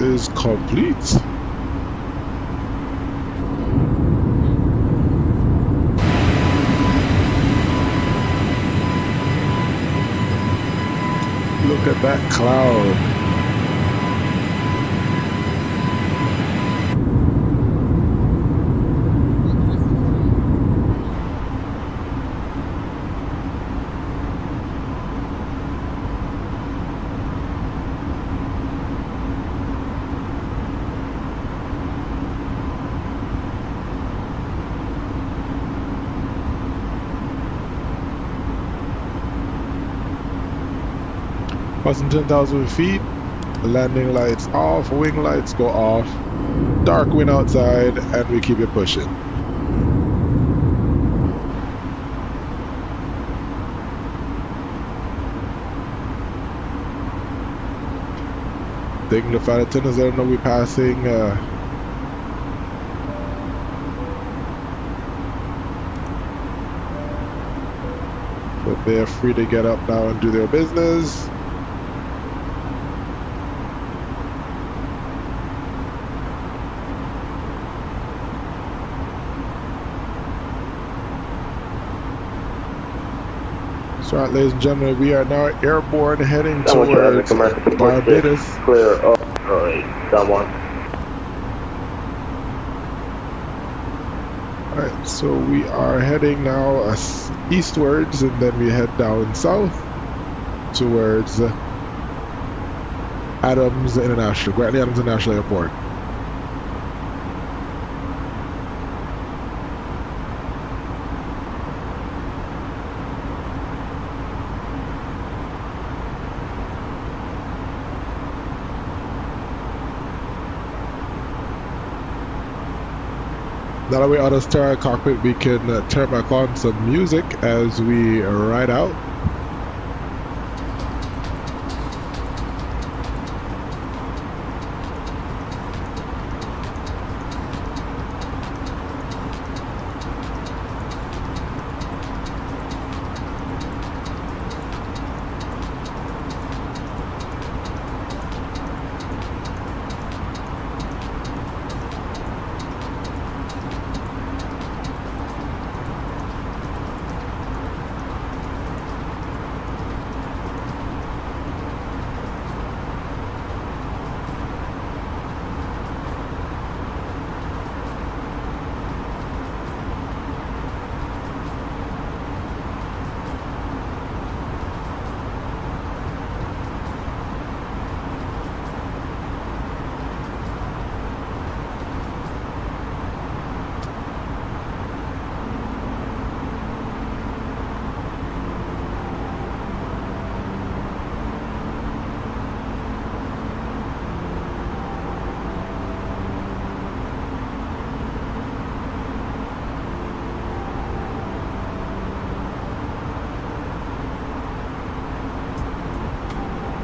is complete. Look at that cloud. Passing 10,000 feet, landing lights off, wing lights go off, dark wind outside, and we keep it pushing. Taking the flight attendants, I don't know we're passing. But they're free to get up now and do their business. So, all right, ladies and gentlemen, we are now airborne heading towards Barbados. Clear up, someone. Alright, so we are heading now eastwards, and then we head down south towards Adams International, Grantley Adams International Airport. Now that we're out of star cockpit, we can turn back on some music as we ride out.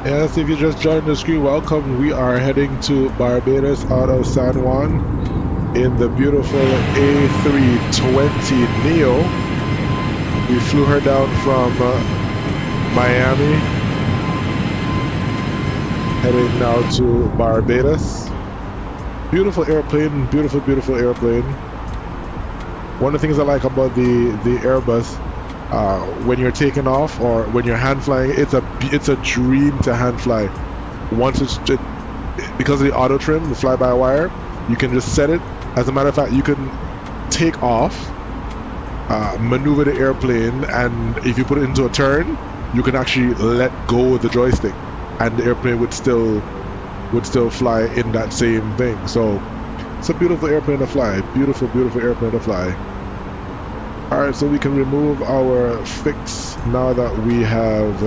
Yes, if you just joined the screen, welcome. We are heading to Barbados out of San Juan in the beautiful A320 Neo. We flew her down from Miami, heading now to Barbados. Beautiful airplane, beautiful, beautiful airplane. One of the things I like about the Airbus, when you're taking off or when you're hand flying, it's a dream to hand fly. Once because of the auto trim, the fly-by-wire, you can just set it. As a matter of fact, you can take off, maneuver the airplane, and if you put it into a turn, you can actually let go of the joystick, and the airplane would still fly in that same thing. So it's a beautiful airplane to fly. Beautiful, beautiful airplane to fly. Alright, so we can remove our fix now that we have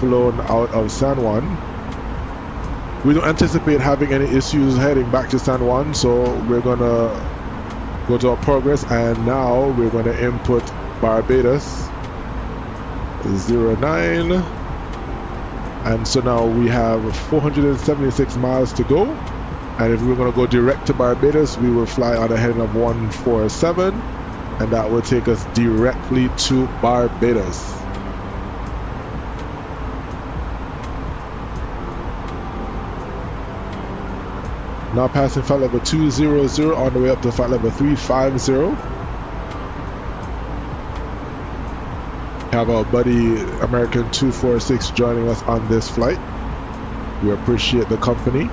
flown out of San Juan. We don't anticipate having any issues heading back to San Juan, so we're gonna go to our progress, and now we're gonna input Barbados 09, and so now we have 476 miles to go. And if we're going to go direct to Barbados, we will fly on a heading of 147, and that will take us directly to Barbados. Now passing flight level 200 on the way up to flight level 350. Have our buddy American 246 joining us on this flight. We appreciate the company.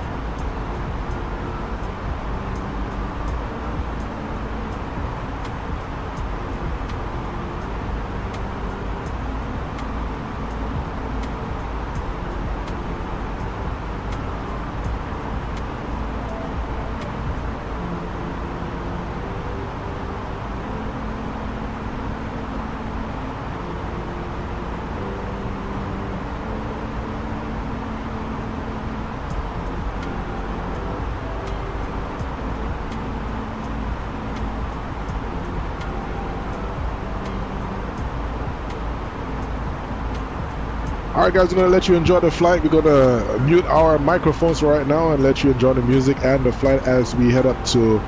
Alright guys, we're going to let you enjoy the flight. We're going to mute our microphones right now and let you enjoy the music and the flight as we head up to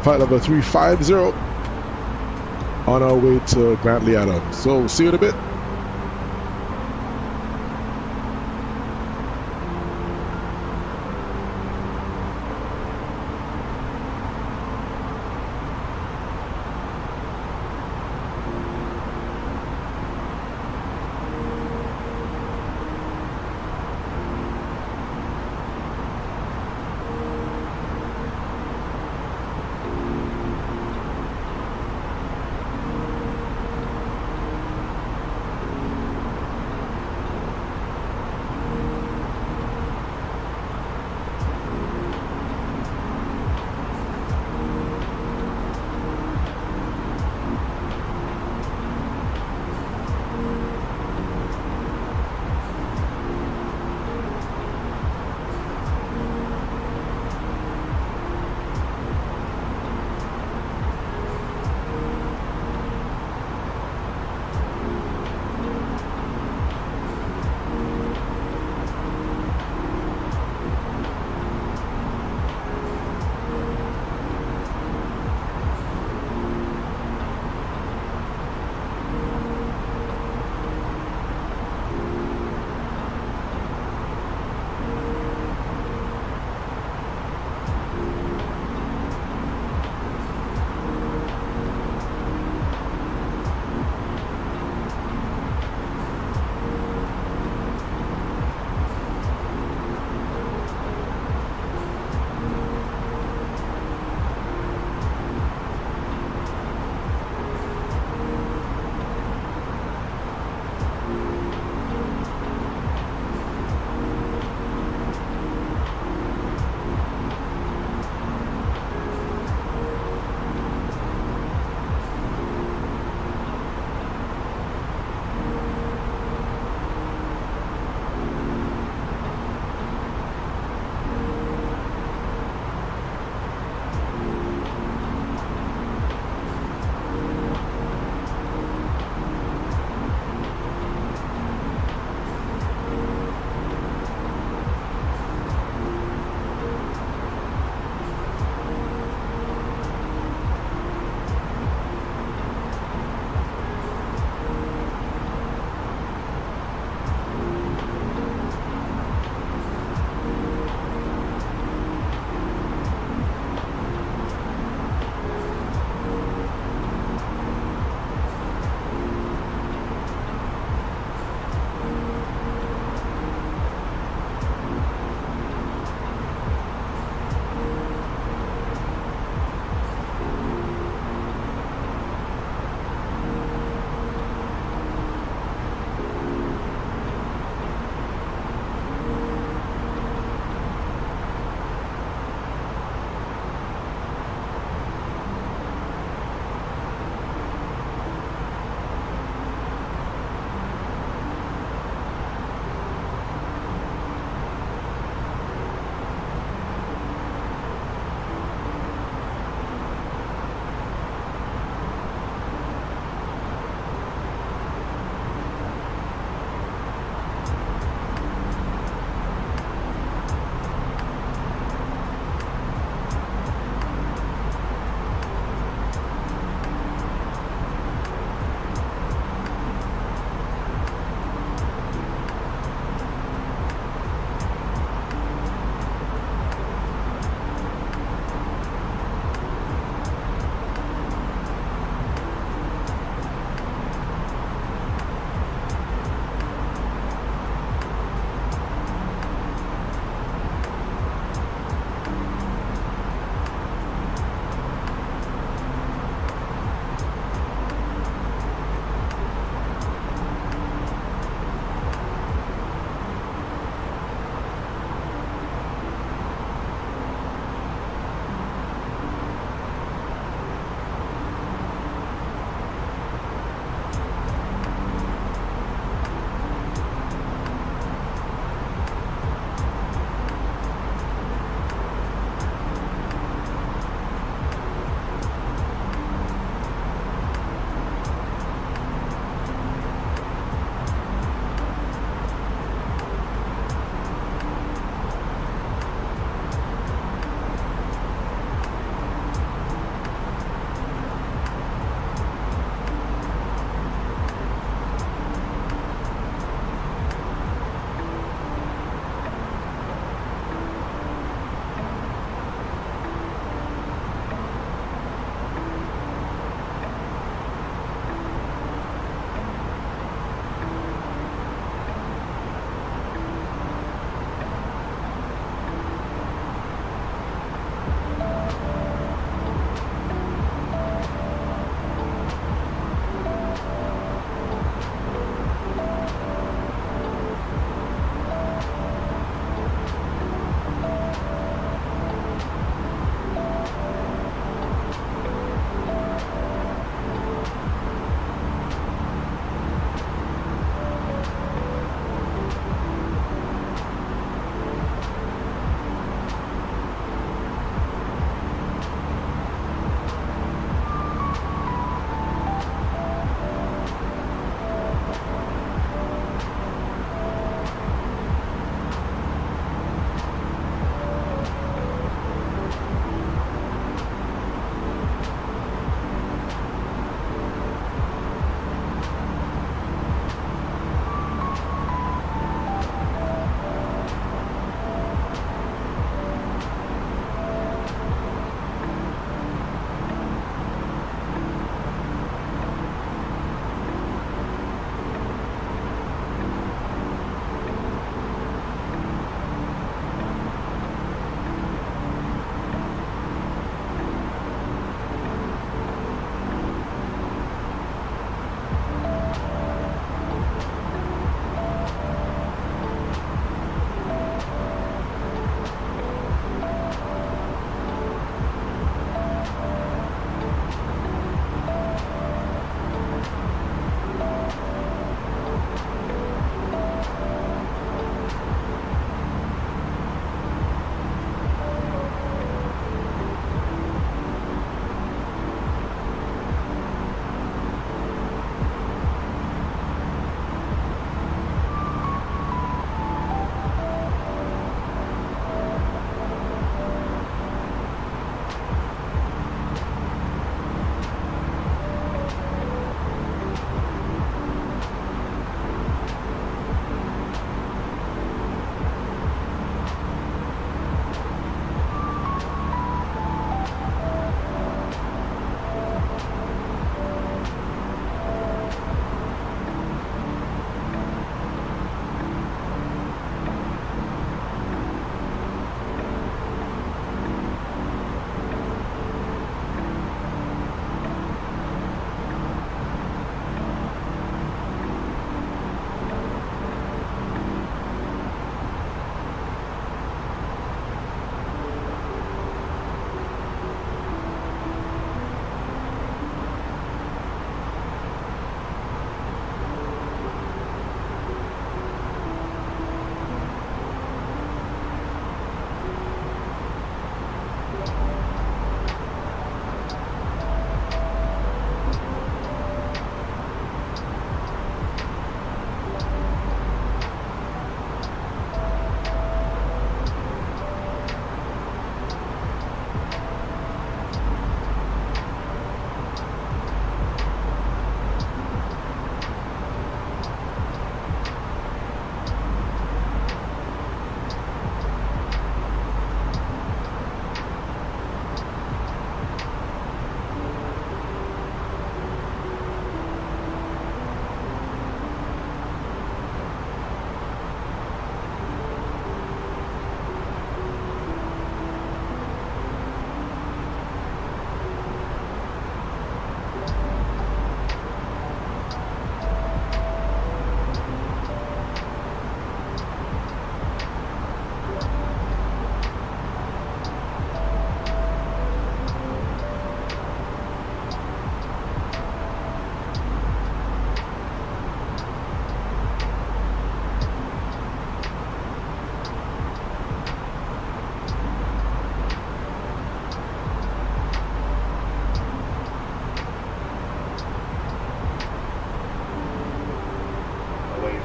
flight level 350 on our way to Grantley Adams. So see you in a bit.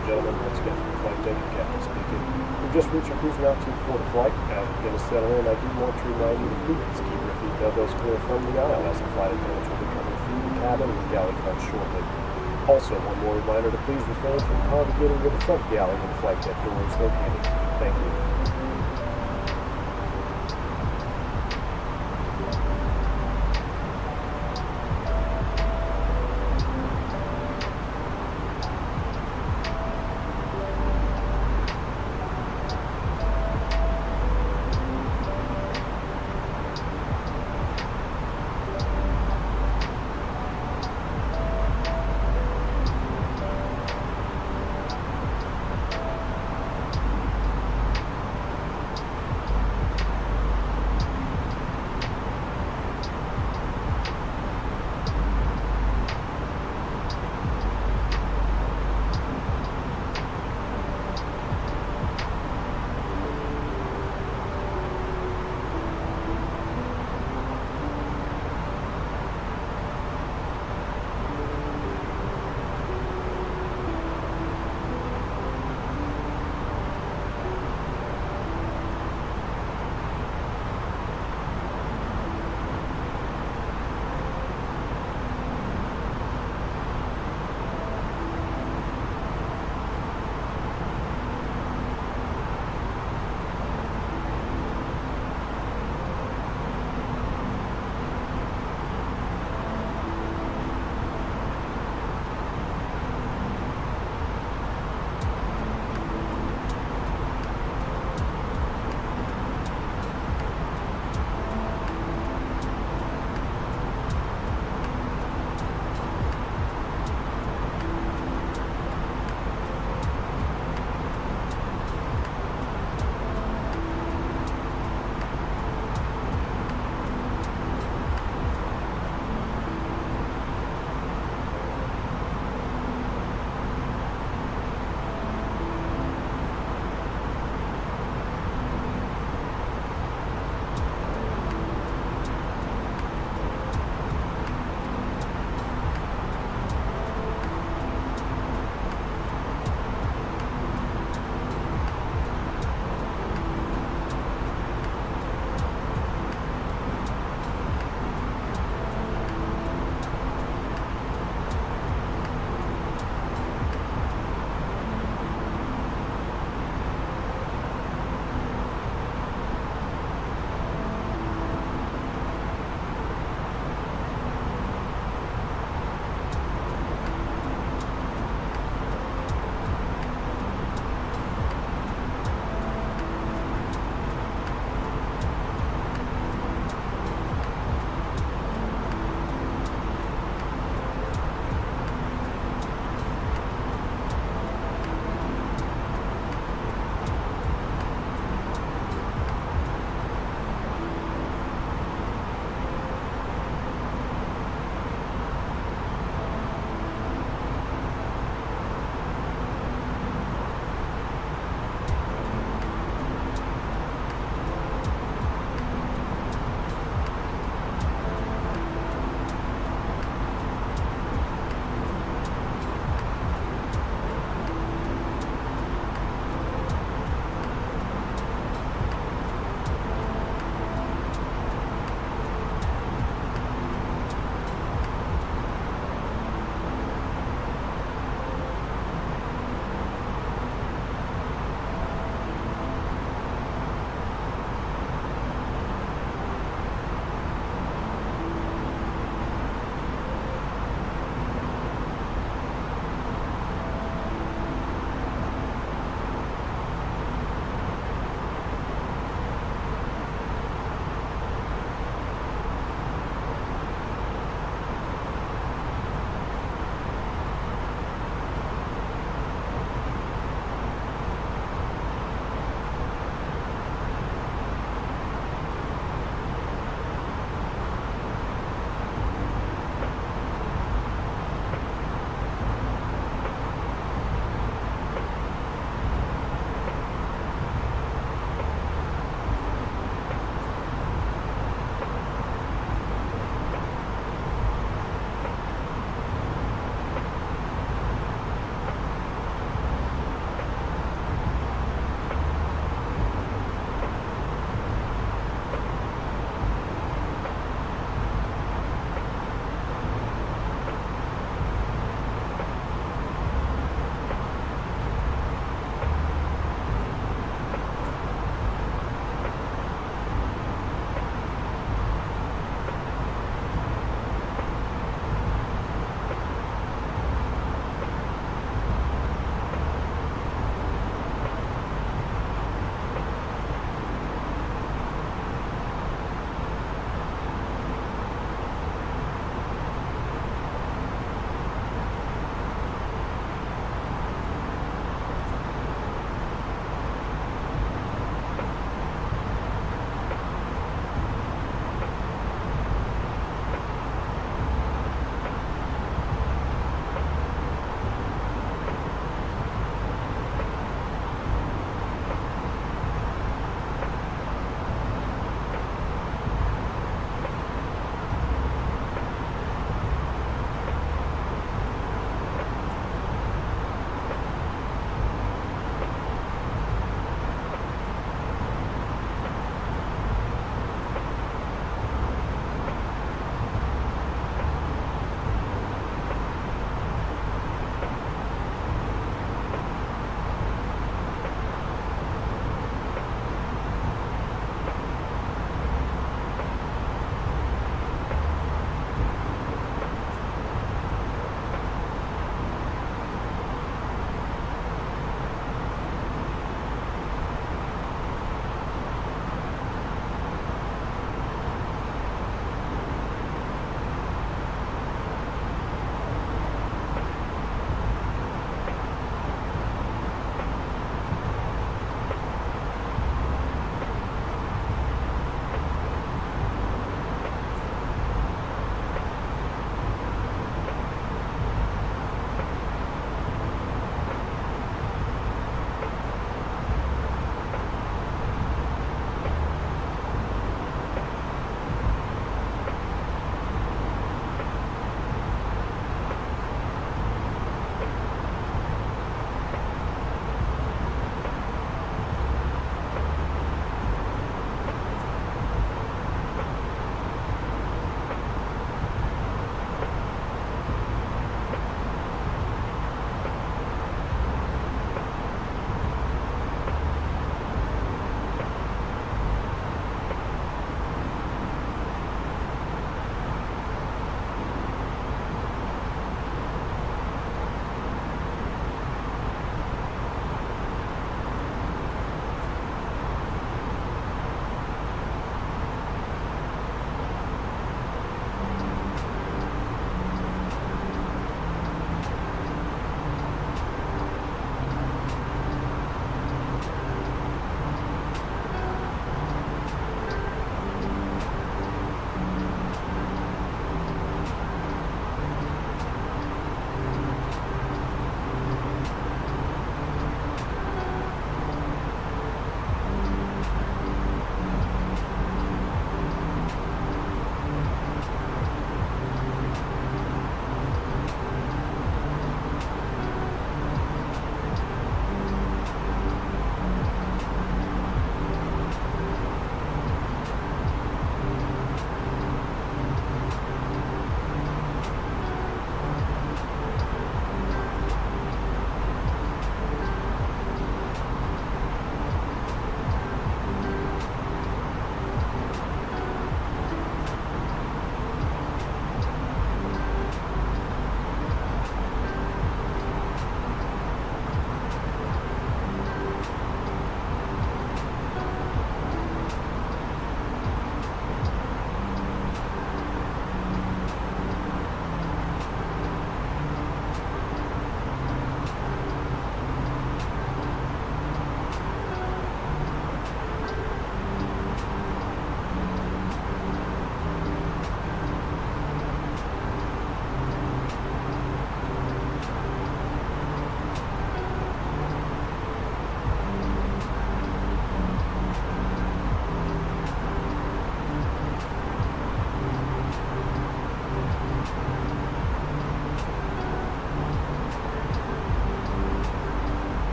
and gentlemen, once again from the flight deck, Captain speaking. We've just reached our cruising altitude for the flight. As we begin to settle in, I do want to remind you to please keep your feet elbows clear from the aisle as the flight attendants will be coming through the cabin with galley cards shortly. Also, one more reminder to please refrain from congregating with the front galley when the flight deck door is located. Thank you.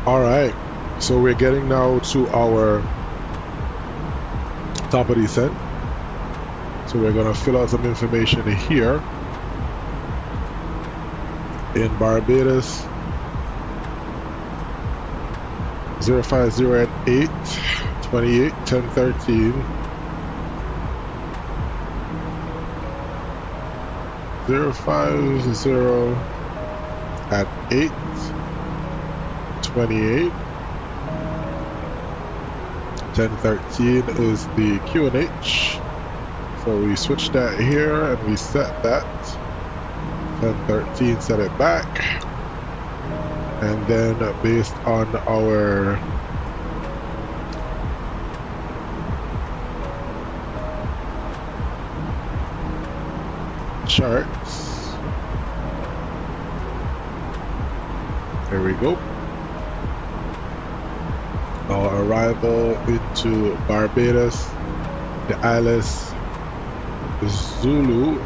All right, so we're getting now to our top of descent. So we're gonna fill out some information here. In Barbados, 050 at 8, 28, 10, 13. 050 at 8, 28, 10, 13 is the QNH. So we switch that here and we set that. 1013, set it back, and then based on our charts, there we go, our arrival into Barbados, the ILS Zulu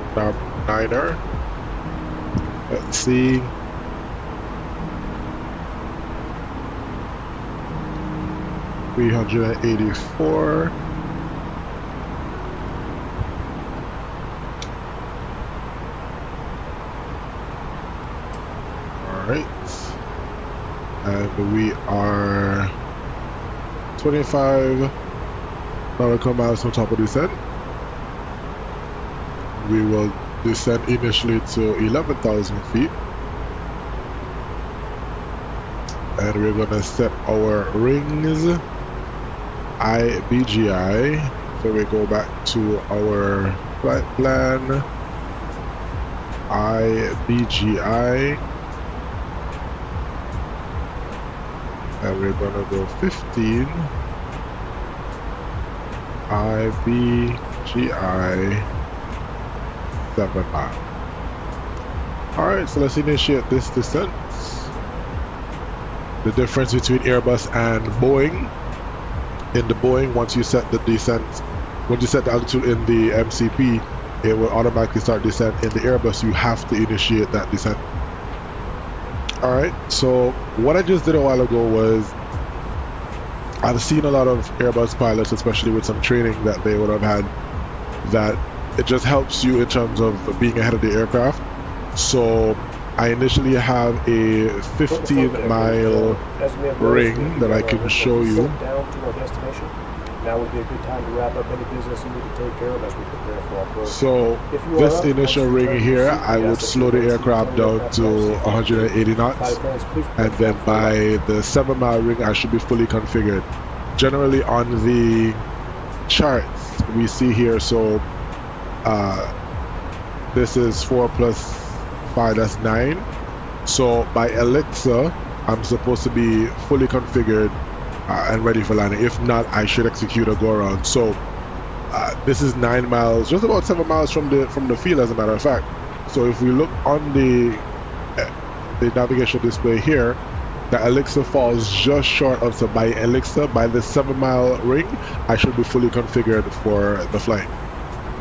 Niner. Let's see. $384. Alright. And we are 25 nautical miles from top of descent. We will descend initially to 11,000 feet, and we're gonna set our rings IBGI. So we go back to our flight plan IBGI, and we're gonna go 15 IBGI 7 miles. Alright, so let's initiate this descent. The difference between Airbus and Boeing. In the Boeing, once you set the descent, when you set the altitude in the MCP, it will automatically start descent. In the Airbus, you have to initiate that descent. Alright, so what I just did a while ago was, I've seen a lot of Airbus pilots, especially with some training that they would have had, that it just helps you in terms of being ahead of the aircraft. So I initially have a 15-mile ring that I can show you. Down to our destination. Now would be a good time to wrap up any business you need to take care of as we prepare for our program. So this initial ring here, I would slow the aircraft down to 180 knots, and then by the 7-mile ring, I should be fully configured. Generally on the charts we see here, so this is 4 plus 5, that's 9. So by Elixir, I'm supposed to be fully configured and ready for landing. If not, I should execute a go around. So this is 9 miles, just about 7 miles from the field, as a matter of fact. So if we look on the navigation display here, the Elixir falls just short of, so by Elixir, by the 7-mile ring, I should be fully configured for the flight.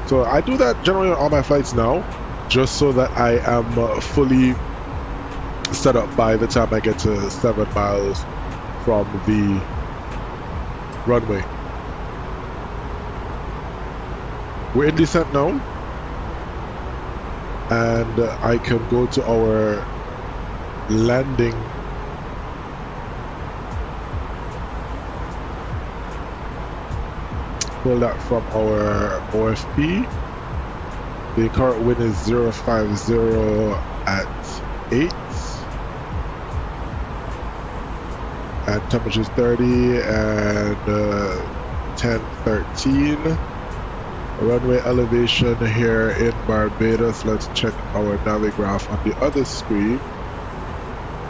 So I do that generally on all my flights now, just so that I am fully set up by the time I get to 7 miles from the runway. We're in descent now, and I can go to our landing pull that from our OFP. The current wind is 050 at 8, and temperature is 30 and 1013. Runway elevation here in Barbados. Let's check our navigraph on the other screen.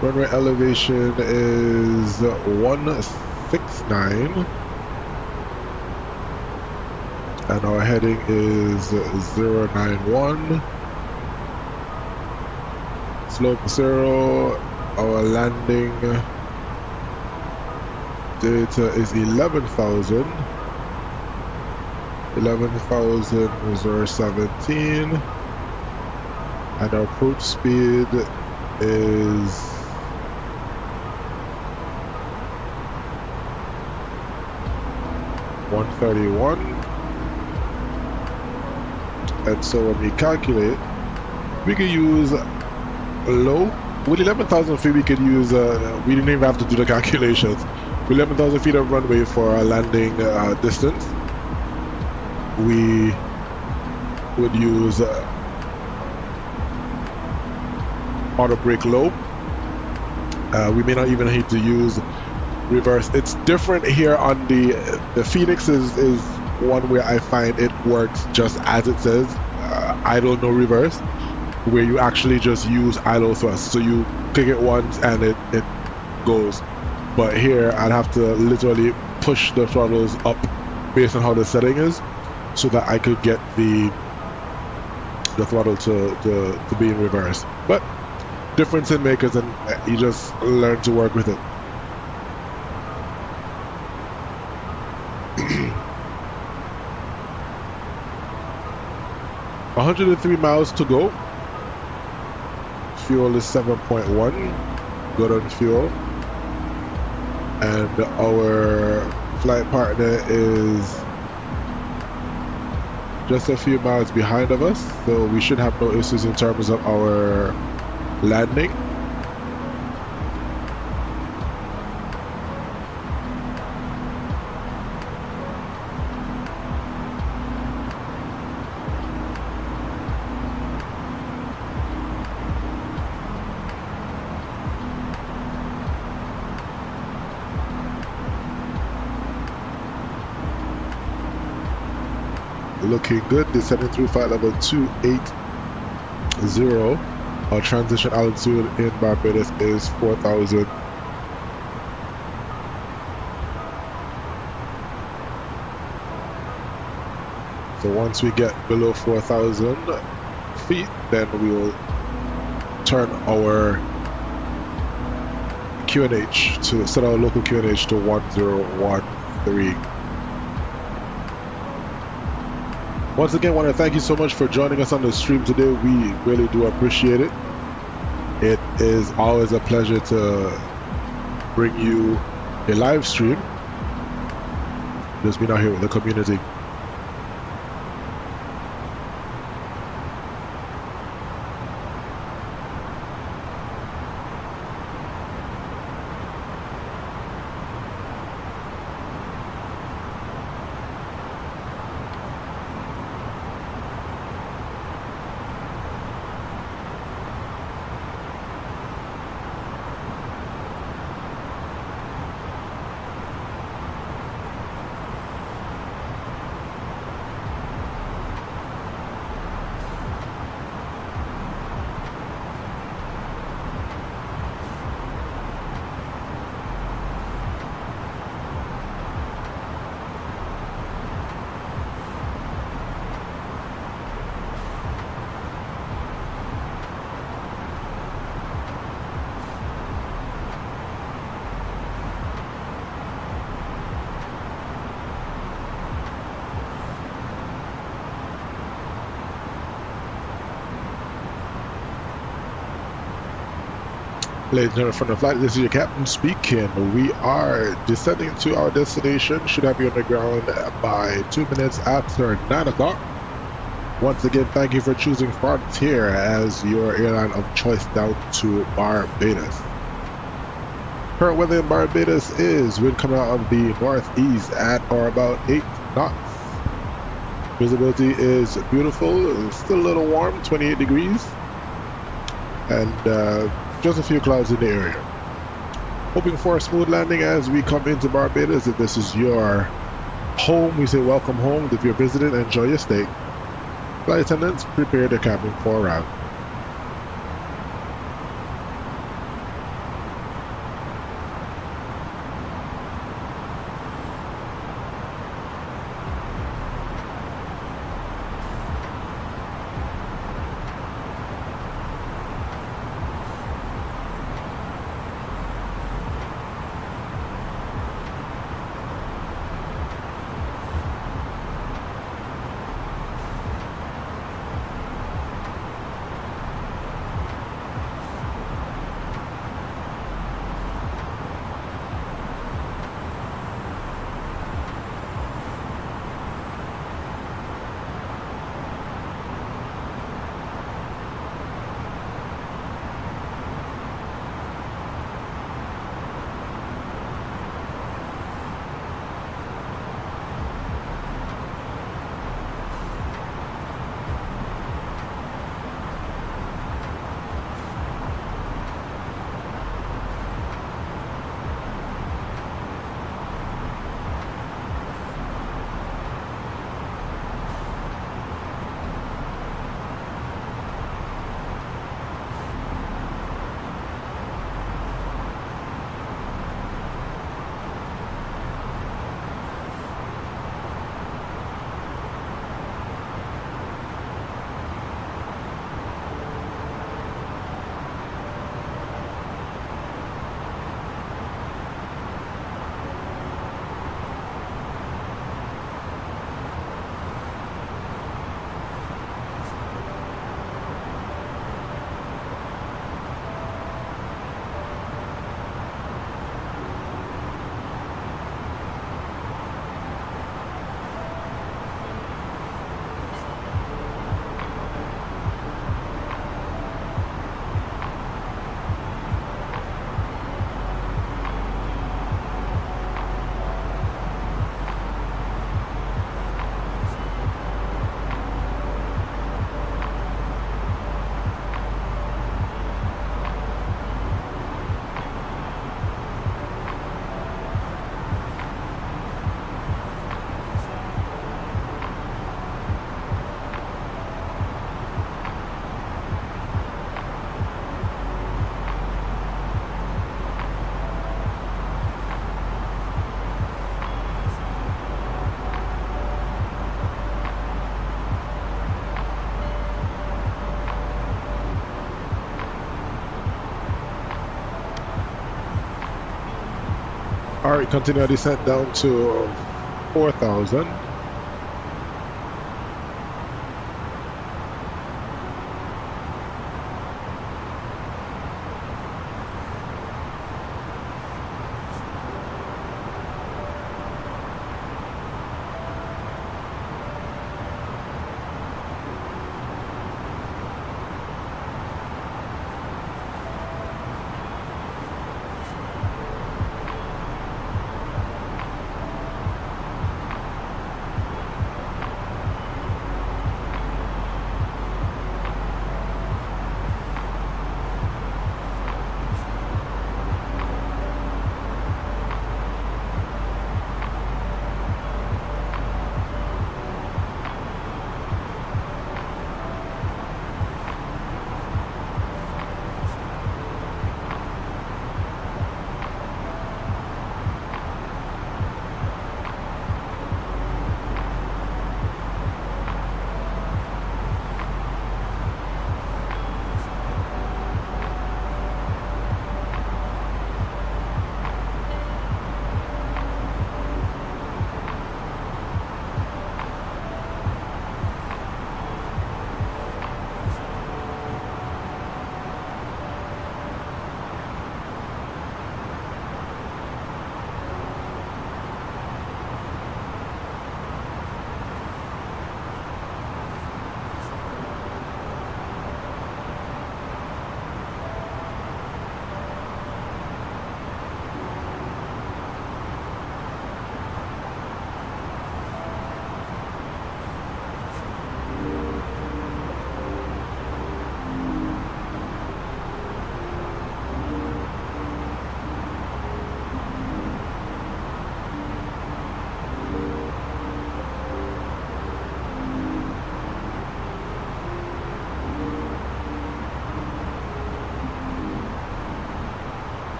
Runway elevation is 169. And our heading is 091. Slope 0. Our landing data is 11,000. 11,017. And our approach speed is 131. And so when we calculate, we can use low. With 11,000 feet, we could use, we didn't even have to do the calculations. With 11,000 feet of runway for our landing distance, we would use auto brake low. We may not even need to use reverse. It's different here on the Phoenix is one where I find it works just as it says, idle no reverse, where you actually just use idle thrust. So you click it once and it goes. But here I'd have to literally push the throttles up based on how the setting is, so that I could get the throttle to be in reverse. But difference in makers, and you just learn to work with it. $103 miles to go. Fuel is 7.1. Good on fuel. And our flight partner is just a few miles behind of us, so we should have no issues in terms of our landing. Looking good, descending through flight level 280. Our transition altitude in Barbados is 4,000. So once we get below 4,000 feet, then we will turn our QNH to set our local QNH to 1013. Once again, I want to thank you so much for joining us on the stream today. We really do appreciate it. It is always a pleasure to bring you a live stream. Just being out here with the community. Ladies and gentlemen, from the flight, this is your captain speaking. We are descending to our destination. Should have you on the ground by 2 minutes after 9 o'clock. Once again, thank you for choosing Frontier as your airline of choice down to Barbados. Current weather in Barbados is wind coming out of the northeast at or about 8 knots. Visibility is beautiful. It's still a little warm, 28 degrees. And just a few clouds in the area. Hoping for a smooth landing as we come into Barbados. If this is your home, we say welcome home. If you're visiting, enjoy your stay. Flight attendants, prepare the cabin for a ride. Alright, continue our descent down to 4,000.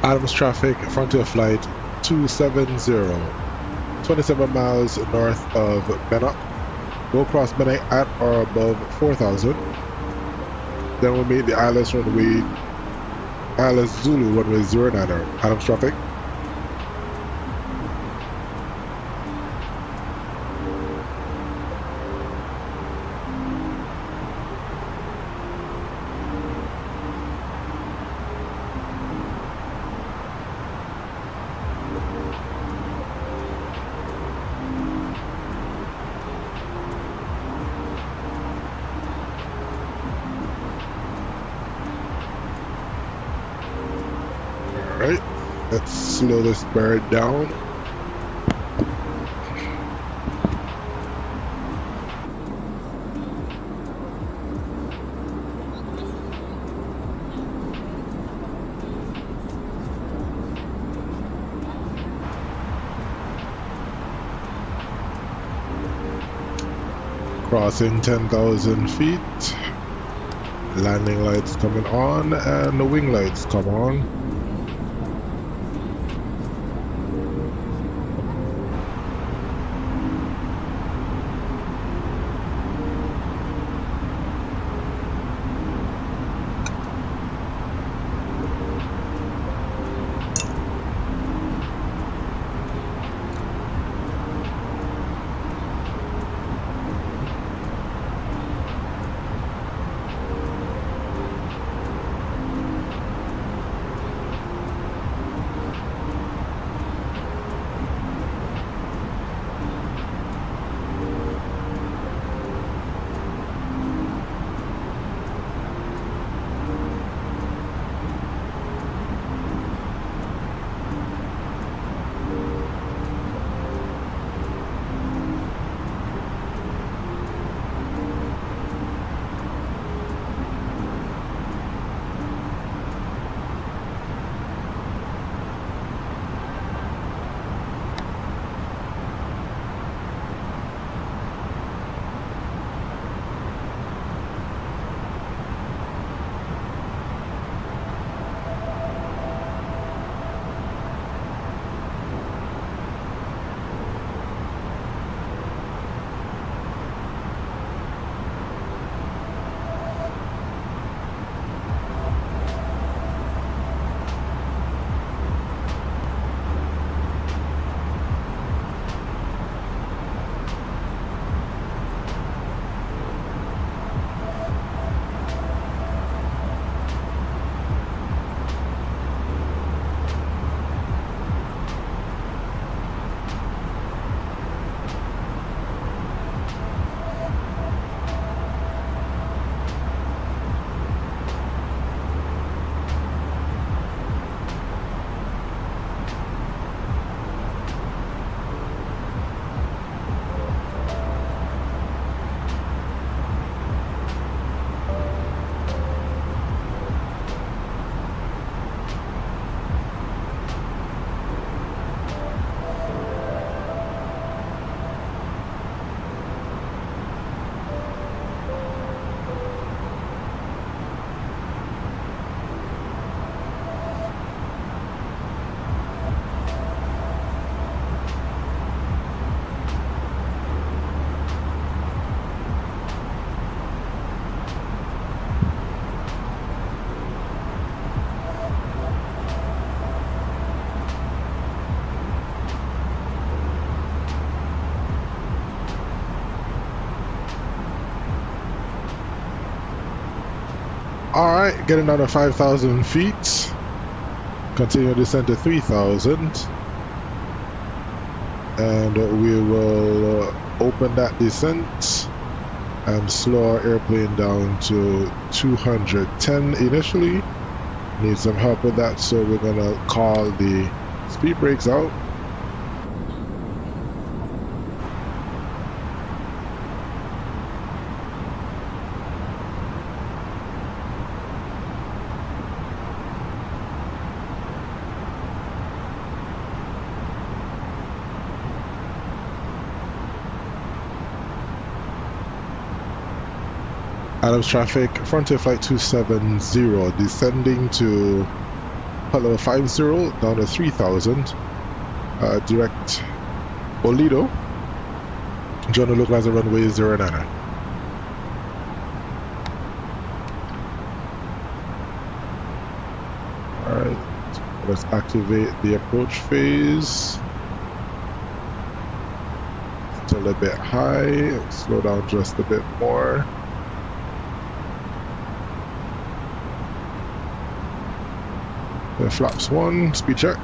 Adams traffic, Frontier Flight 270, 27 miles north of Bannock. Go across Bannock at or above 4,000. Then we'll meet the ILS runway, ILS Zulu runway 09er. Adams traffic. Alright, let's slow this bird down. Crossing 10,000 feet. Landing lights coming on and the wing lights come on. Alright, getting down to 5,000 feet. Continue descent to 3,000. And we will open that descent and slow our airplane down to 210 initially. Need some help with that, so we're gonna call the speed brakes out. Adams traffic, Frontier Flight 270, descending to level 50 down to 3,000. Direct Olido. John will localize the runway 09. Alright, let's activate the approach phase. Still a bit high, slow down just a bit more. The flaps 1, speed check.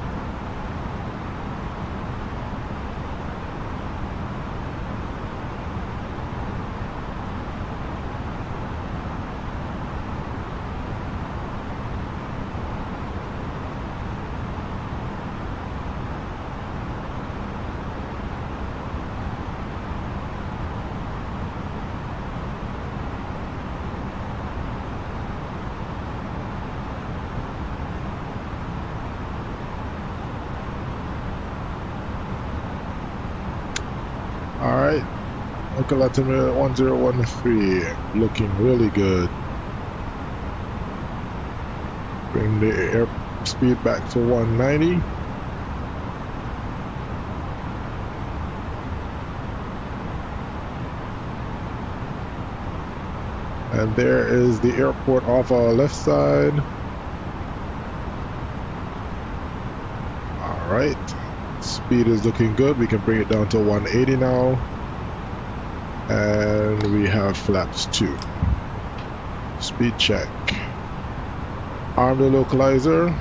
Alright, local altimeter 1013, looking really good. Bring the air speed back to 190. And there is the airport off our left side. Alright. Speed is looking good. We can bring it down to 180 now. And we have flaps 2. Speed check. Arm the localizer.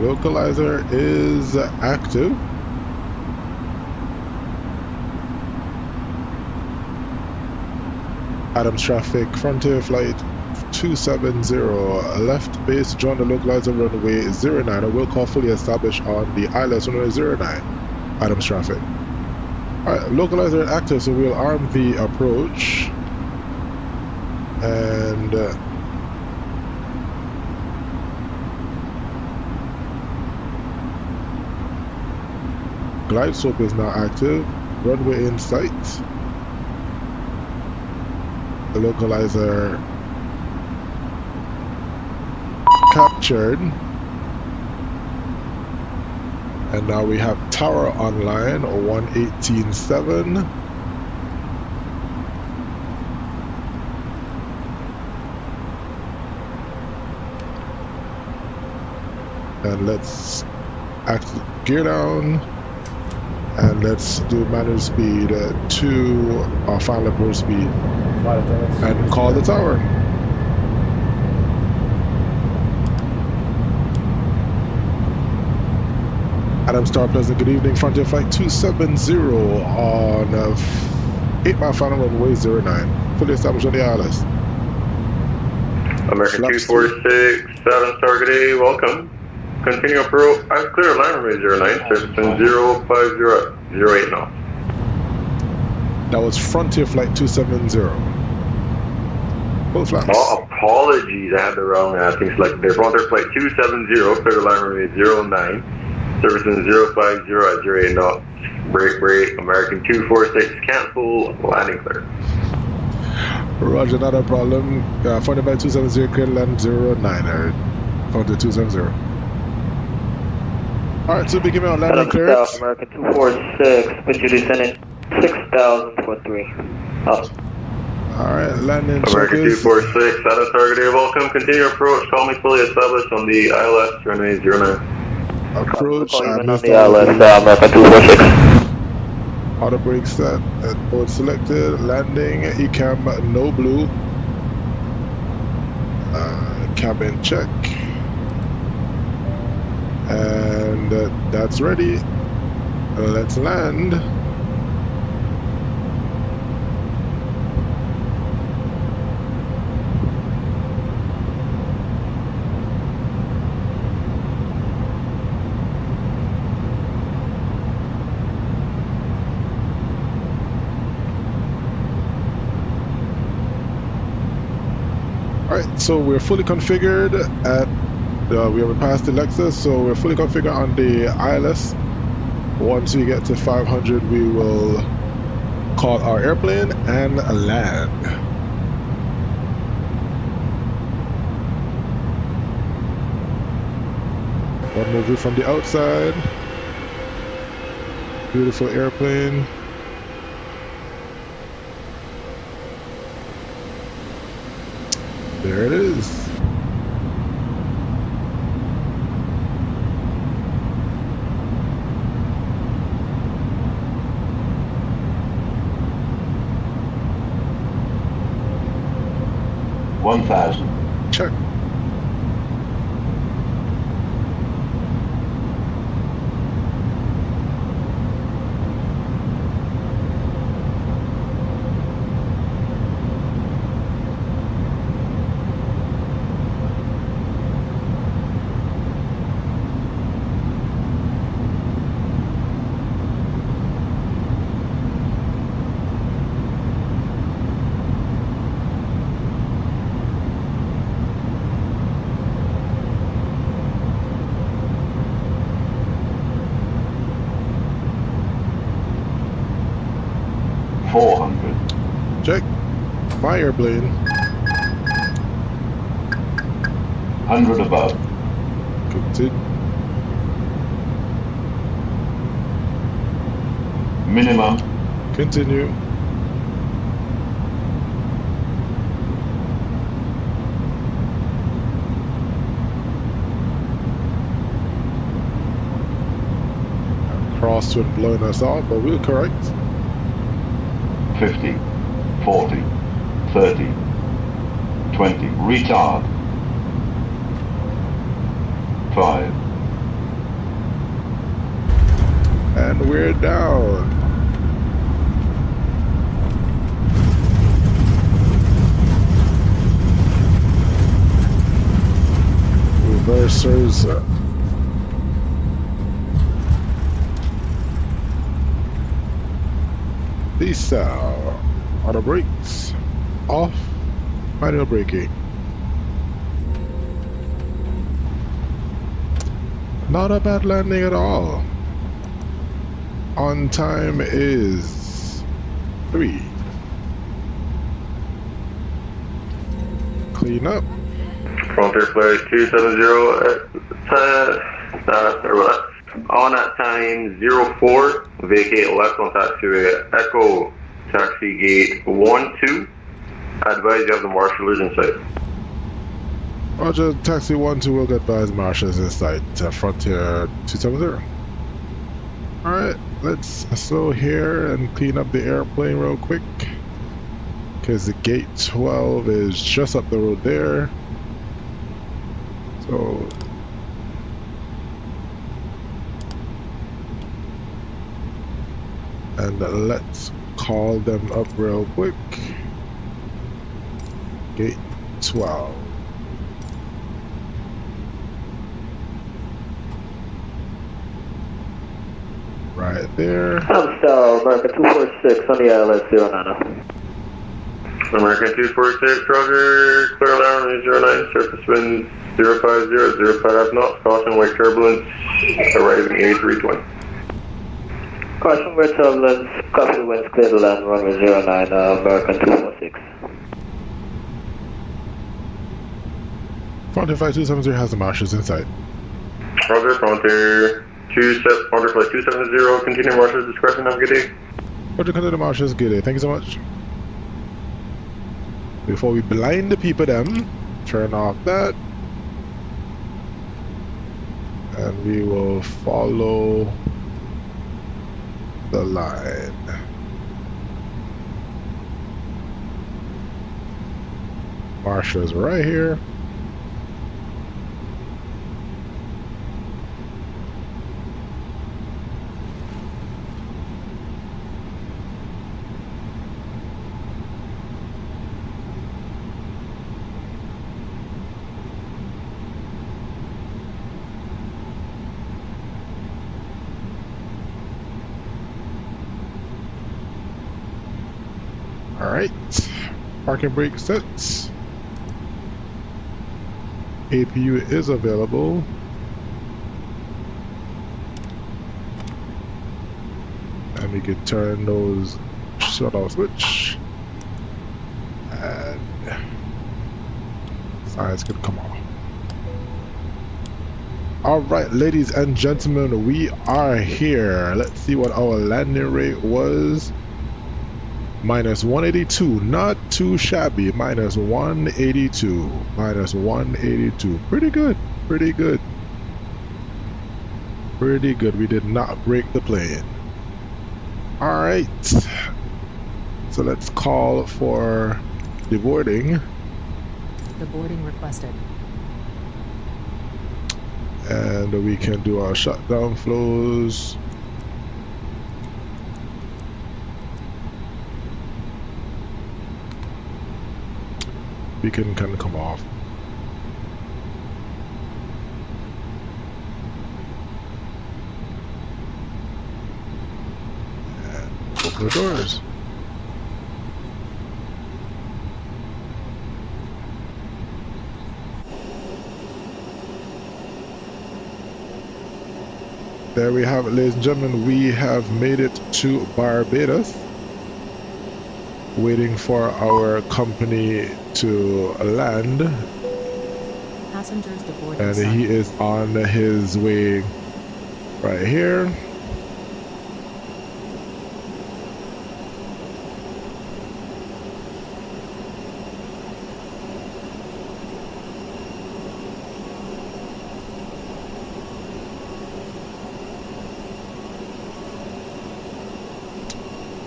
Localizer is active. Adams traffic, Frontier Flight 270, left base, join the localizer runway 09. I will call fully established on the ILS runway 09. Adams traffic. Alright, localizer active, so we'll arm the approach. And glide slope is now active. Runway in sight. The localizer captured. And now we have tower online, 118.7. And let's gear down. And let's do manual speed to our final approach speed and call the tower. Adam Star Pleasant, good evening. Frontier Flight 270 on 8 mile final runway 09. Fully established on the ILS. American 246, 7 star, good day, welcome. Continue approach, I'm clear, line runway 09, servicing 05008 now. That was Frontier Flight 270. Both flaps. Oh, apologies, I had the wrong thing selected there. Frontier Flight 270, clear line runway 09, servicing 050 at 08 knots. Break, American 246, cancel, landing clear. Roger, not a problem. Funded by 270, clear land 09er. Funded 270. Alright, so begin me on landing clearance. South American 246, put you descending 6,000 for 3. Up. Alright, landing American checkers. 246, status target A, welcome. Continue approach, call me fully established on the ILS runway 09. Approach, Call you in on admit the ILS, American 246. auto brake set, board selected, landing, ECAM no blue, cabin check, and that's ready. Let's land. Alright, so we're fully configured at, we have passed the Lexus, so we're fully configured on the ILS. Once we get to 500, we will call our airplane and land. One more view from the outside. Beautiful airplane. There it is. Check. Check. My airplane. 100 above. Continue. Minimum. Continue. Crosswind blowing us off, but we're correct. 50, 40, 30, 20, retard. 5. And we're down. Reversers. These auto brakes off, manual braking. Not a bad landing at all. On time is 3. Clean up. Frontier flight 270 on at time 04, vacate left on taxiway Echo taxi gate 12. Advise you have the marshals in sight. Roger, taxi 12 will advise marshals in sight. Frontier 270. Alright, let's slow here and clean up the airplane real quick. Because the gate 12 is just up the road there. So and let's call them up real quick. Gate 12. Right there. Amstel, American 246 on the ILS 09. American 246, Roger, clear alarm 09, surface wind 050, 05 knots, caution wake turbulence, arriving A320. Caution wake turbulence, copy the winds, clear the land, runway 09, American 246. Frontier Flight 270 has the marshes in sight. Roger, Frontier Flight 270, continue marshes discretion, have a good day. Roger, continue marshes, good day. Thank you so much. Before we blind the people them, turn off that. And we will follow the line. Marsha's right here. Alright, parking brake sets. APU is available. And we can turn those shut off switch. And signs can come off. Alright, ladies and gentlemen, we are here. Let's see what our landing rate was. Minus 182, not too shabby. Minus 182, minus 182. Pretty good, pretty good. Pretty good. We did not break the plane. Alright. So let's call for the boarding. The boarding requested. And we can do our shutdown flows. We can kind of come off. And open the doors. There we have it, ladies and gentlemen. We have made it to Barbados. Waiting for our company to land. Passengers to board. And he is on his way right here.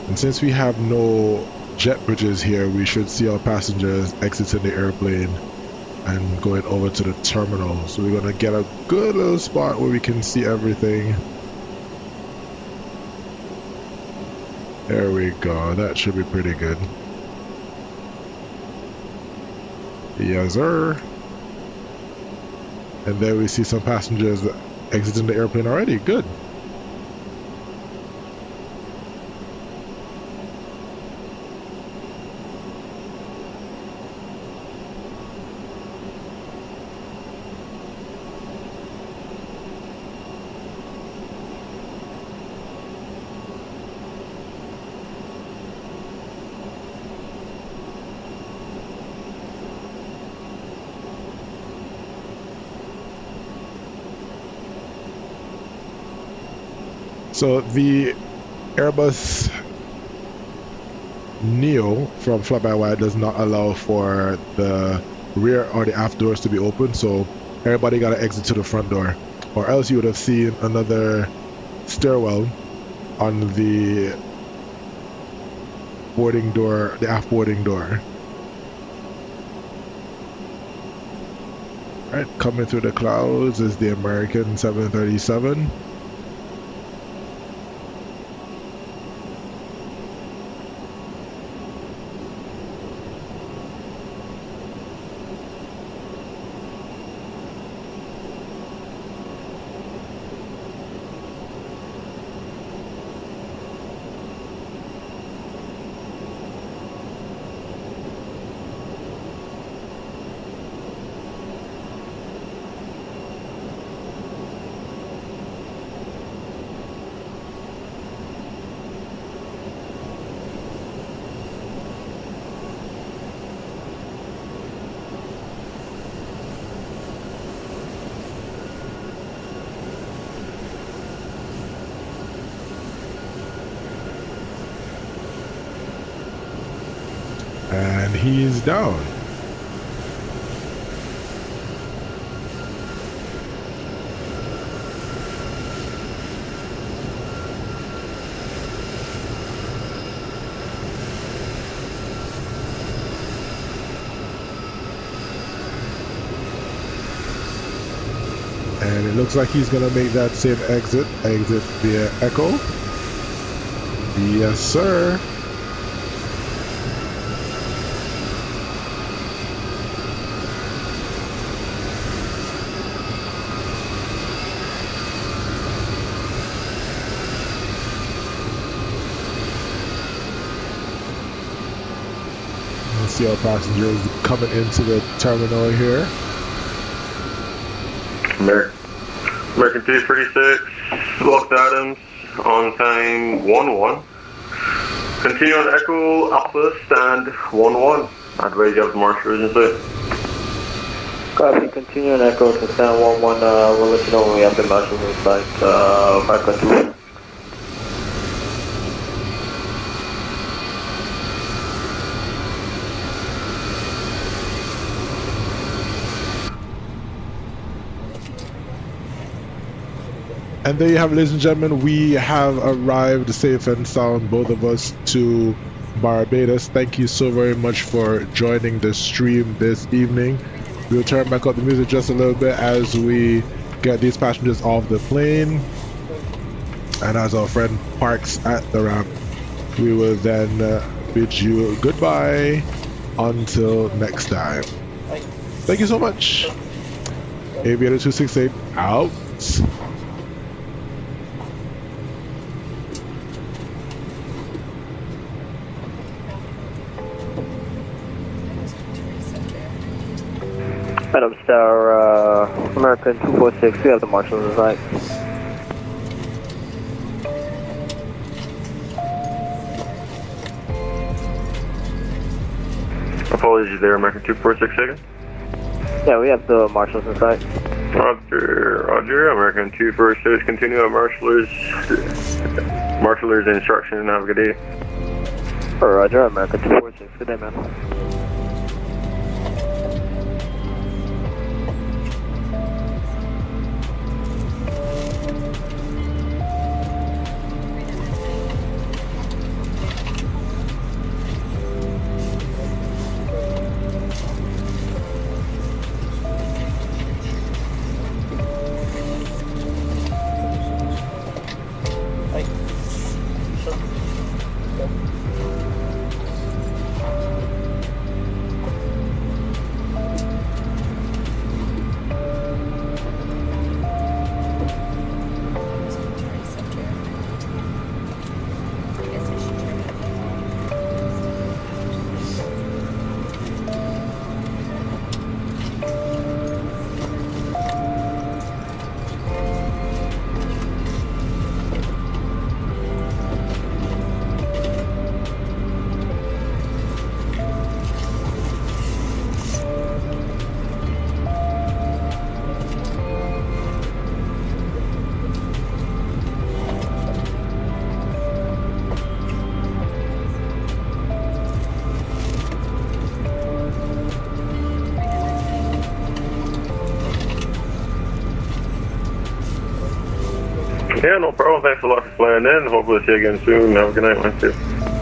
And since we have no jet bridges here, we should see our passengers exiting the airplane and going over to the terminal. So we're gonna get a good little spot where we can see everything. There we go. That should be pretty good. Yes, sir. And there we see some passengers exiting the airplane already. Good. So the Airbus Neo from fly-by-wire does not allow for the rear or the aft doors to be open, so everybody got to exit to the front door, or else you would have seen another stairwell on the boarding door, the aft boarding door. All right, coming through the clouds is the American 737. And he's down. And it looks like he's gonna make that same exit via Echo. Yes, sir. Let's see our passengers coming into the terminal here. American 236, Locked Adams, on time 1-1. Continue on Echo Alpha, stand 1-1. Advise you have the marshal agency. Copy, continue on Echo to stand 1-1. We'll let you know when we have the marshal in sight. 5.2. And there you have it, ladies and gentlemen. We have arrived safe and sound, both of us, to Barbados. Thank you so very much for joining the stream this evening. We'll turn back up the music just a little bit as we get these passengers off the plane. And as our friend parks at the ramp, we will then bid you goodbye until next time. Thank you so much. Aviator 268 out. Madam Star, American 246, we have the marshal in sight. Apologies there, American 246 second. Yeah, we have the marshals in sight. Roger, Roger. American 246, continue on marshaller's instruction. Have a good day. Roger, American 246, good day, man. Yeah, no problem. Thanks a lot for flying in. Hopefully see you again soon. Have a good night, man.